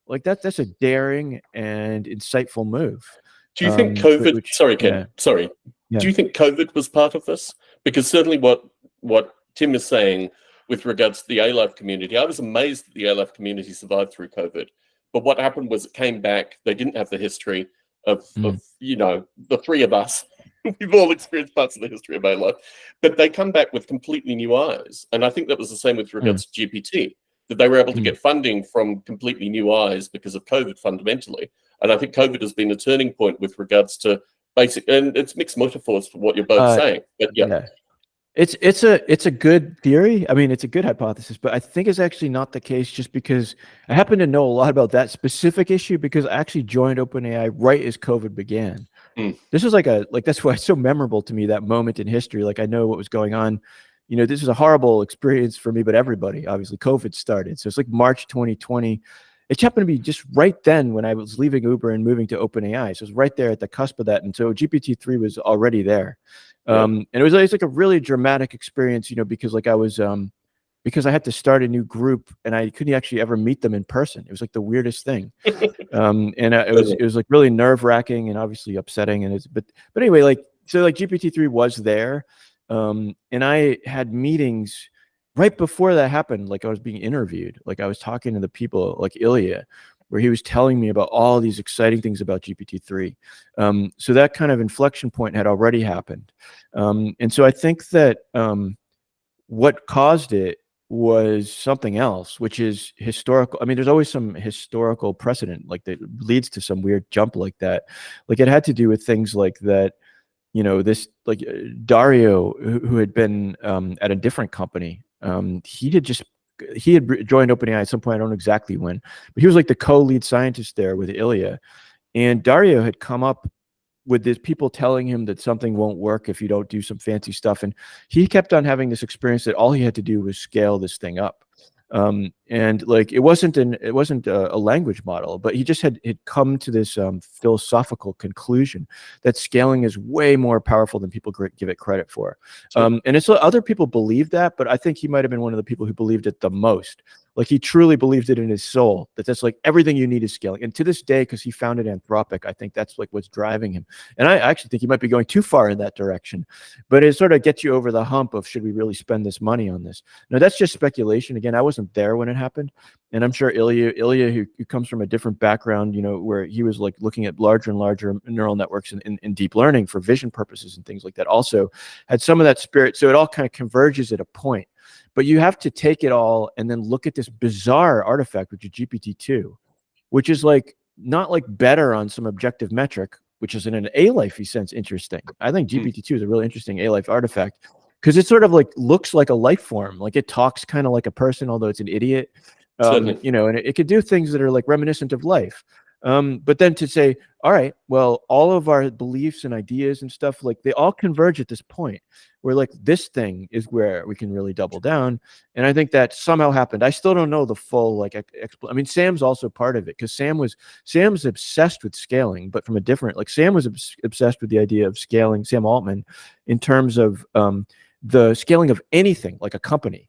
Like that's a daring and insightful move.
Do you think COVID,
which,
sorry, Ken,
yeah.
sorry.
Yeah.
Do you think COVID was part of this? Because certainly what Tim is saying with regards to the A-Life community, I was amazed that the A-Life community survived through COVID. But what happened was it came back. They didn't have the history of you know, the three of us. We've all experienced parts of the history of A-Life. But they come back with completely new eyes. And I think that was the same with regards to GPT, that they were able to get funding from completely new eyes because of COVID fundamentally. And I think COVID has been a turning point with regards to basic, and it's mixed metaphors for what you're both saying. But yeah.
It's a good theory. I mean, it's a good hypothesis, but I think it's actually not the case, just because I happen to know a lot about that specific issue because I actually joined OpenAI right as COVID began. This was like that's why it's so memorable to me, that moment in history. Like I know what was going on. You know, this was a horrible experience for me, but everybody, obviously COVID started. So it's like March 2020. It happened to be just right then when I was leaving Uber and moving to OpenAI. So it was right there at the cusp of that. And so GPT-3 was already there. And it was like a really dramatic experience, you know, because like I was, because I had to start a new group and I couldn't actually ever meet them in person. It was like the weirdest thing. And it was like really nerve wracking and obviously upsetting. And but anyway, like, so like GPT-3 was there. And I had meetings right before that happened. Like I was being interviewed, like I was talking to the people like Ilya, where he was telling me about all these exciting things about GPT-3. So that kind of inflection point had already happened. And so I think that what caused it was something else, which is historical. I mean, there's always some historical precedent like that leads to some weird jump like that. Like it had to do with things like that, you know, this like Dario, who had been at a different company, he had joined OpenAI at some point. I don't know exactly when, but he was like the co-lead scientist there with Ilya. And Dario had come up with these people telling him that something won't work if you don't do some fancy stuff. And he kept on having this experience that all he had to do was scale this thing up. And like it wasn't a language model, but he just had come to this philosophical conclusion that scaling is way more powerful than people give it credit for. And it's other people believe that, but I think he might have been one of the people who believed it the most. Like he truly believed it in his soul, that's like everything you need is scaling. And to this day, because he founded Anthropic, I think that's like what's driving him. And I actually think he might be going too far in that direction, but it sort of gets you over the hump of, should we really spend this money on this? Now that's just speculation. Again, I wasn't there when it happened. And I'm sure Ilya who comes from a different background, you know, where he was like looking at larger and larger neural networks in deep learning for vision purposes and things like that, also had some of that spirit. So it all kind of converges at a point. But you have to take it all and then look at this bizarre artifact, which is GPT-2, which is like not like better on some objective metric, which is in an A-life sense interesting. I think GPT-2 is a really interesting A-life artifact because it sort of like looks like a life form. Like it talks kind of like a person, although it's an idiot. You know, and it could do things that are like reminiscent of life. But then to say, all right, well, all of our beliefs and ideas and stuff, like they all converge at this point where like this thing is where we can really double down. And I think that somehow happened. I still don't know the full like I mean, Sam's also part of it because Sam's obsessed with scaling, but from a different, like Sam was obsessed with the idea of scaling, Sam Altman, in terms of the scaling of anything, like a company,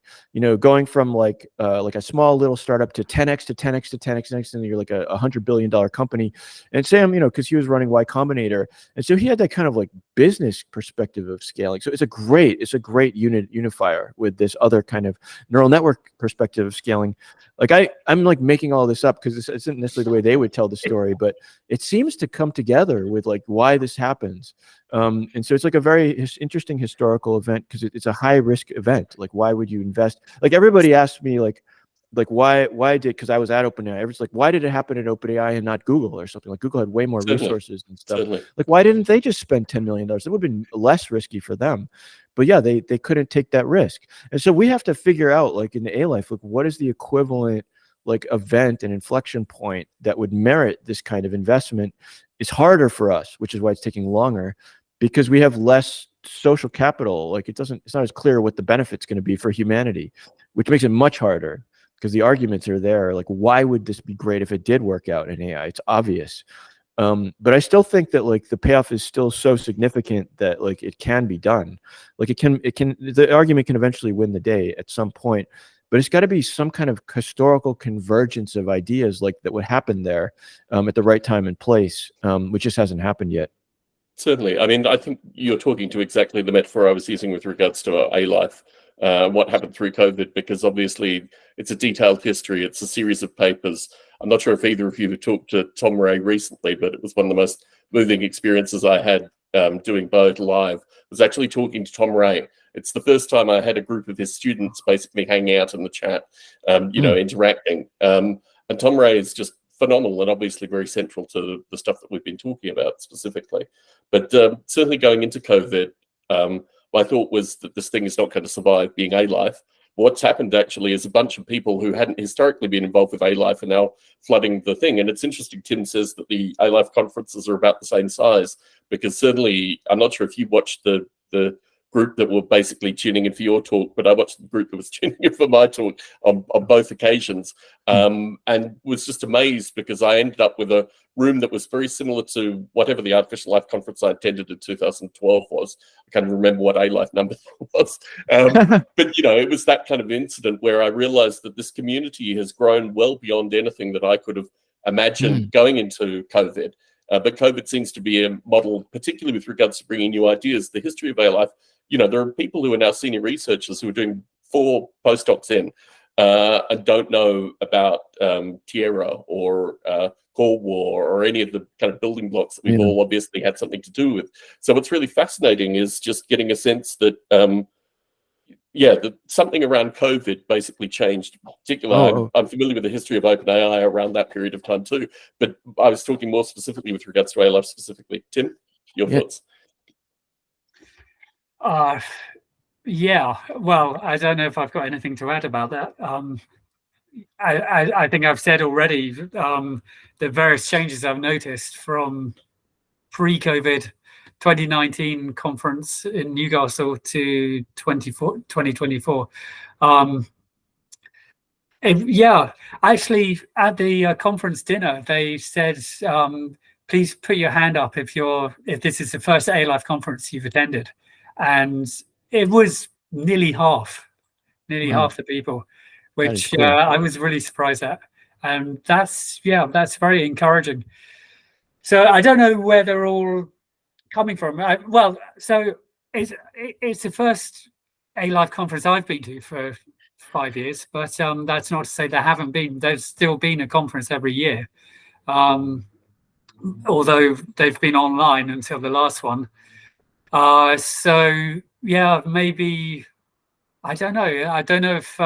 going from like a small little startup to 10x to 10x to 10x next, and you're like a $100 billion company. And Sam, because he was running Y Combinator, and so he had that kind of like business perspective of scaling. So it's a great unifier with this other kind of neural network perspective of scaling. Like I'm like making all this up because this isn't necessarily the way they would tell the story, but it seems to come together with like why this happens. And so it's like a very interesting historical event because it's a high risk event. Like, why would you invest? Like, everybody asked me like why because I was at OpenAI. Everyone's like, why did it happen at OpenAI and not Google or something? Like, Google had way more resources and stuff.
Certainly.
Like, why didn't they just spend $10 million? It would have been less risky for them. But yeah, they couldn't take that risk. And so we have to figure out, like in the A life, like what is the equivalent like event and inflection point that would merit this kind of investment. Is harder for us, which is why it's taking longer, because we have less social capital. Like it's not as clear what the benefit's going to be for humanity, which makes it much harder because the arguments are there. Like, why would this be great if it did work out in AI? It's obvious. But I still think that like the payoff is still so significant that like it can be done. Like the argument can eventually win the day at some point, but it's got to be some kind of historical convergence of ideas like that would happen there at the right time and place, which just hasn't happened yet.
Certainly. I mean, I think you're talking to exactly the metaphor I was using with regards to A life, what happened through COVID, because obviously it's a detailed history. It's a series of papers. I'm not sure if either of you have talked to Tom Ray recently, but it was one of the most moving experiences I had doing BiotaCast Live, was actually talking to Tom Ray. It's the first time I had a group of his students basically hanging out in the chat, interacting. And Tom Ray is just phenomenal and obviously very central to the stuff that we've been talking about specifically. But certainly going into COVID, my thought was that this thing is not going to survive being A life. What's happened actually is a bunch of people who hadn't historically been involved with A life are now flooding the thing. And it's interesting, Tim says that the A life conferences are about the same size, because certainly, I'm not sure if you watched the group that were basically tuning in for your talk, but I watched the group that was tuning in for my talk on both occasions, and was just amazed because I ended up with a room that was very similar to whatever the Artificial Life Conference I attended in 2012 was. I can't remember what A life number was, but it was that kind of incident where I realized that this community has grown well beyond anything that I could have imagined going into COVID. But COVID seems to be a model, particularly with regards to bringing new ideas. The history of A life, there are people who are now senior researchers who are doing 4 postdocs in and don't know about Tierra or Cold War or any of the kind of building blocks that we've all obviously had something to do with. So what's really fascinating is just getting a sense that, something around COVID basically changed. Particularly, I'm familiar with the history of OpenAI around that period of time too, but I was talking more specifically with regards to A life specifically. Tim, your thoughts?
Well, I don't know if I've got anything to add about that. I think I've said already the various changes I've noticed from pre-COVID 2019 conference in Newcastle to 2024. Actually, at the conference dinner, they said, please put your hand up if this is the first A life conference you've attended. And it was nearly half the people, which cool. I was really surprised at. And that's very encouraging. So I don't know where they're all coming from. So it's the first A life conference I've been to for 5 years, but that's not to say there haven't been. There's still been a conference every year, although they've been online until the last one. Maybe I don't know. I don't know if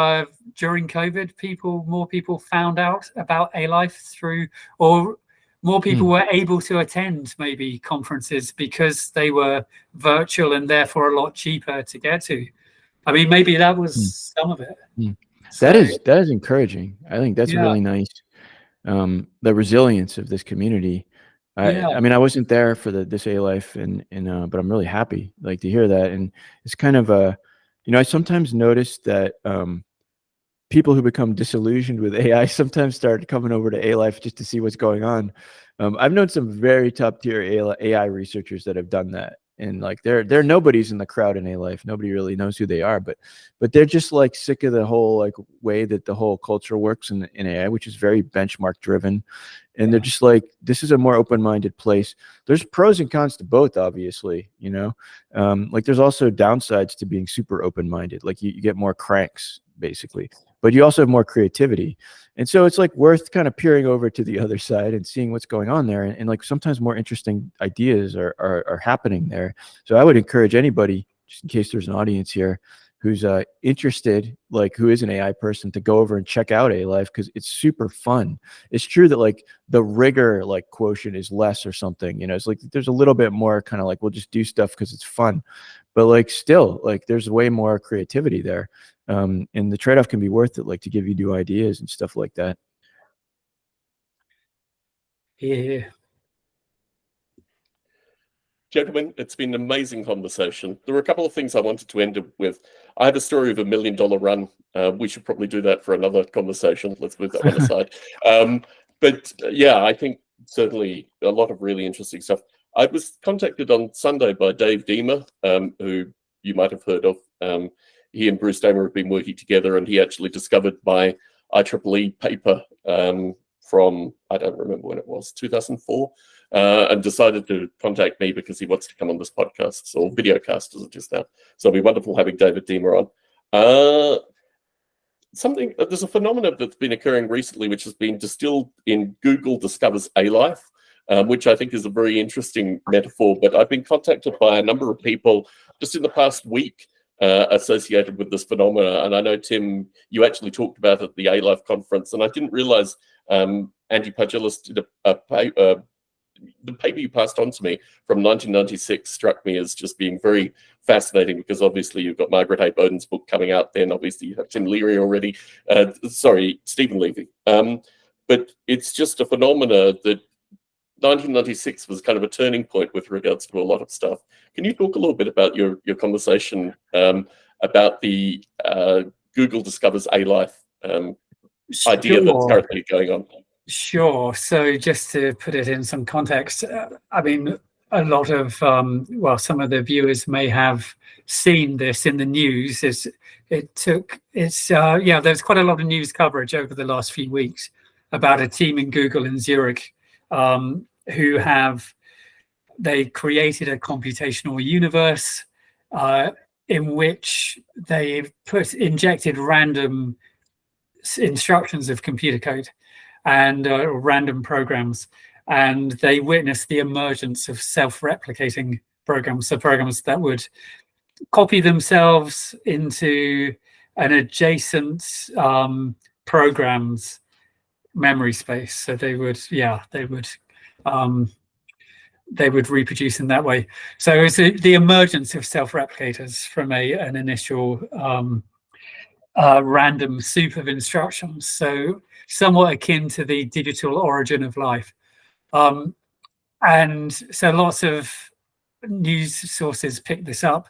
during COVID, more people found out about A life through, or more people were able to attend maybe conferences because they were virtual and therefore a lot cheaper to get to. I mean, maybe that was some of it. So,
that is encouraging. I think that's really nice. The resilience of this community. I mean, I wasn't there for this A life, but I'm really happy to hear that. And it's kind of I sometimes notice that people who become disillusioned with AI sometimes start coming over to A life just to see what's going on. I've known some very top tier AI researchers that have done that, and like they're nobodies in the crowd in A Life. Nobody really knows who they are, but they're just like sick of the whole like way that the whole culture works in AI, which is very benchmark driven. And they're just like, this is a more open-minded place. There's pros and cons to both, obviously, you know. Like there's also downsides to being super open-minded. Like you get more cranks basically, but you also have more creativity. And so it's like worth kind of peering over to the other side and seeing what's going on there. And like sometimes more interesting ideas are happening there. So I would encourage anybody, just in case there's an audience here, who's interested, like who is an AI person, to go over and check out A Life, because it's super fun. It's true that like the rigor like quotient is less or something, you know. It's like there's a little bit more kind of like we'll just do stuff because it's fun, but like still like there's way more creativity there, and the trade-off can be worth it, like to give you new ideas and stuff like that.
Yeah.
Gentlemen, it's been an amazing conversation. There were a couple of things I wanted to end with. I have a story of $1 million run. We should probably do that for another conversation. Let's move that one aside. But yeah, I think certainly a lot of really interesting stuff. I was contacted on Sunday by Dave Deemer, who you might have heard of. He and Bruce Damer have been working together, and he actually discovered my IEEE paper from, I don't remember when it was, 2004. And decided to contact me because he wants to come on this podcast, or videocast as it is now. So it'll be wonderful having David Deemer on. There's a phenomenon that's been occurring recently, which has been distilled in Google Discovers A Life, which I think is a very interesting metaphor. But I've been contacted by a number of people just in the past week associated with this phenomena. And I know, Tim, you actually talked about it at the A Life conference, and I didn't realize Andy Pargelis did the paper you passed on to me from 1996 struck me as just being very fascinating, because obviously you've got Margaret A. Bowden's book coming out then. Obviously you have Tim Leary already. Stephen Levy. But it's just a phenomena that 1996 was kind of a turning point with regards to a lot of stuff. Can you talk a little bit about your conversation about the Google Discovers A Life idea that's currently going on?
Sure. So just to put it in some context, I mean, a lot of, some of the viewers may have seen this in the news. There's quite a lot of news coverage over the last few weeks about a team in Google in Zurich who they created a computational universe in which they've injected random instructions of computer code and random programs, and they witnessed the emergence of self-replicating programs, so programs that would copy themselves into an adjacent program's memory space. So they would reproduce in that way. So it's the emergence of self-replicators from an initial random soup of instructions, so somewhat akin to the digital origin of life. And so lots of news sources pick this up.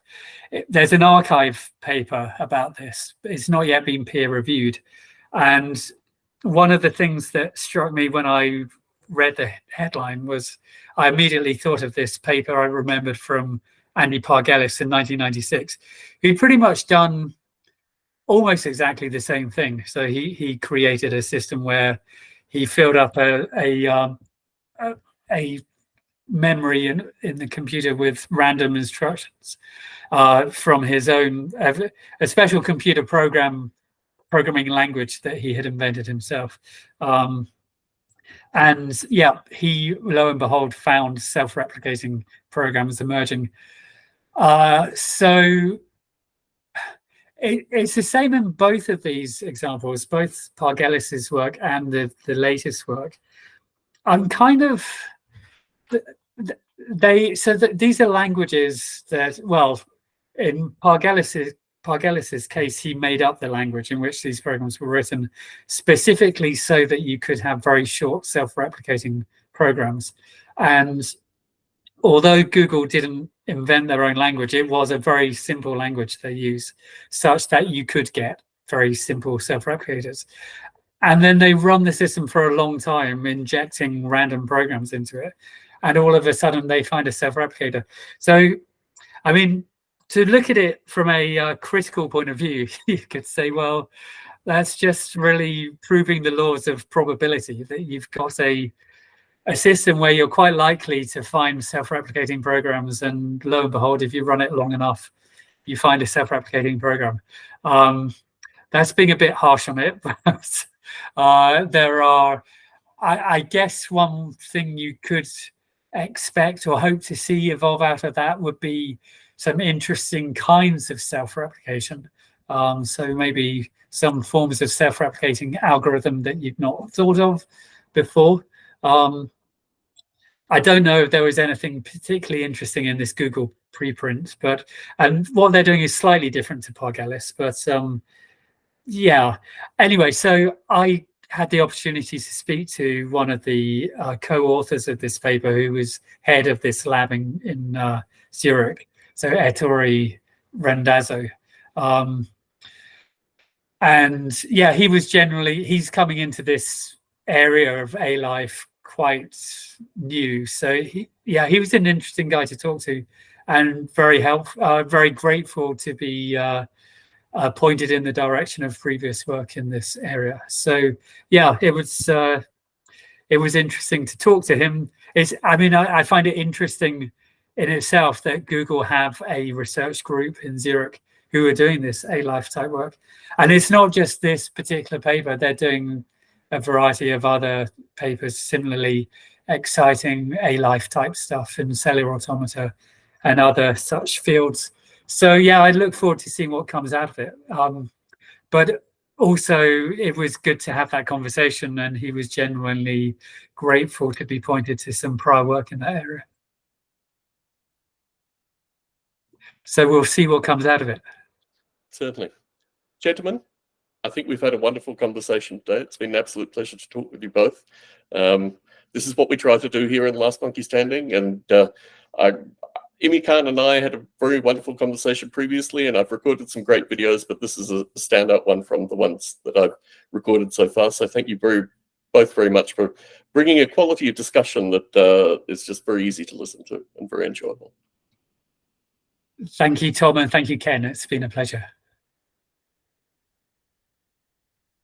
There's an archive paper about this, but it's not yet been peer reviewed. And one of the things that struck me when I read the headline was I immediately thought of this paper I remembered from Andy Pargelis in 1996, who'd pretty much done almost exactly the same thing. So he created a system where he filled up a memory in the computer with random instructions from his own, a special computer programming language that he had invented himself. And yeah, he, lo and behold, found self-replicating programs emerging. So it's the same in both of these examples, both Pargelis's work and the latest work. I'm kind of these are languages that, well, in Pargelis's case, he made up the language in which these programs were written specifically so that you could have very short self-replicating programs. And although Google didn't invent their own language, it was a very simple language they use, such that you could get very simple self-replicators. And then they run the system for a long time, injecting random programs into it. And all of a sudden they find a self-replicator. So I mean, to look at it from a critical point of view, you could say, well, that's just really proving the laws of probability, that you've got a system where you're quite likely to find self-replicating programs, and lo and behold, if you run it long enough, you find a self-replicating program. That's being a bit harsh on it, but there are, I guess one thing you could expect or hope to see evolve out of that would be some interesting kinds of self-replication. So maybe some forms of self-replicating algorithm that you've not thought of before. I don't know if there was anything particularly interesting in this Google preprint, but and what they're doing is slightly different to Barbalet, but yeah. Anyway, so I had the opportunity to speak to one of the co-authors of this paper, who was head of this lab in Zurich, so Ettore Randazzo. And yeah, he's coming into this area of A-life quite new. So he was an interesting guy to talk to, and very helpful, very grateful to be pointed in the direction of previous work in this area. So yeah, it was interesting to talk to him. I find it interesting in itself that Google have a research group in Zurich who are doing this A-life type work. And it's not just this particular paper, they're doing a variety of other papers, similarly exciting A-life type stuff in cellular automata and other such fields. So yeah, I look forward to seeing what comes out of it. But also it was good to have that conversation, and he was genuinely grateful to be pointed to some prior work in that area. So we'll see what comes out of it.
Certainly. Gentlemen, I think we've had a wonderful conversation today. It's been an absolute pleasure to talk with you both. This is what we try to do here in Last Monkey Standing, and Imi Khan and I had a very wonderful conversation previously, and I've recorded some great videos, but this is a standout one from the ones that I've recorded so far. So thank you both very much for bringing a quality of discussion that is just very easy to listen to and very enjoyable.
Thank you, Tom, and thank you, Ken. It's been a pleasure.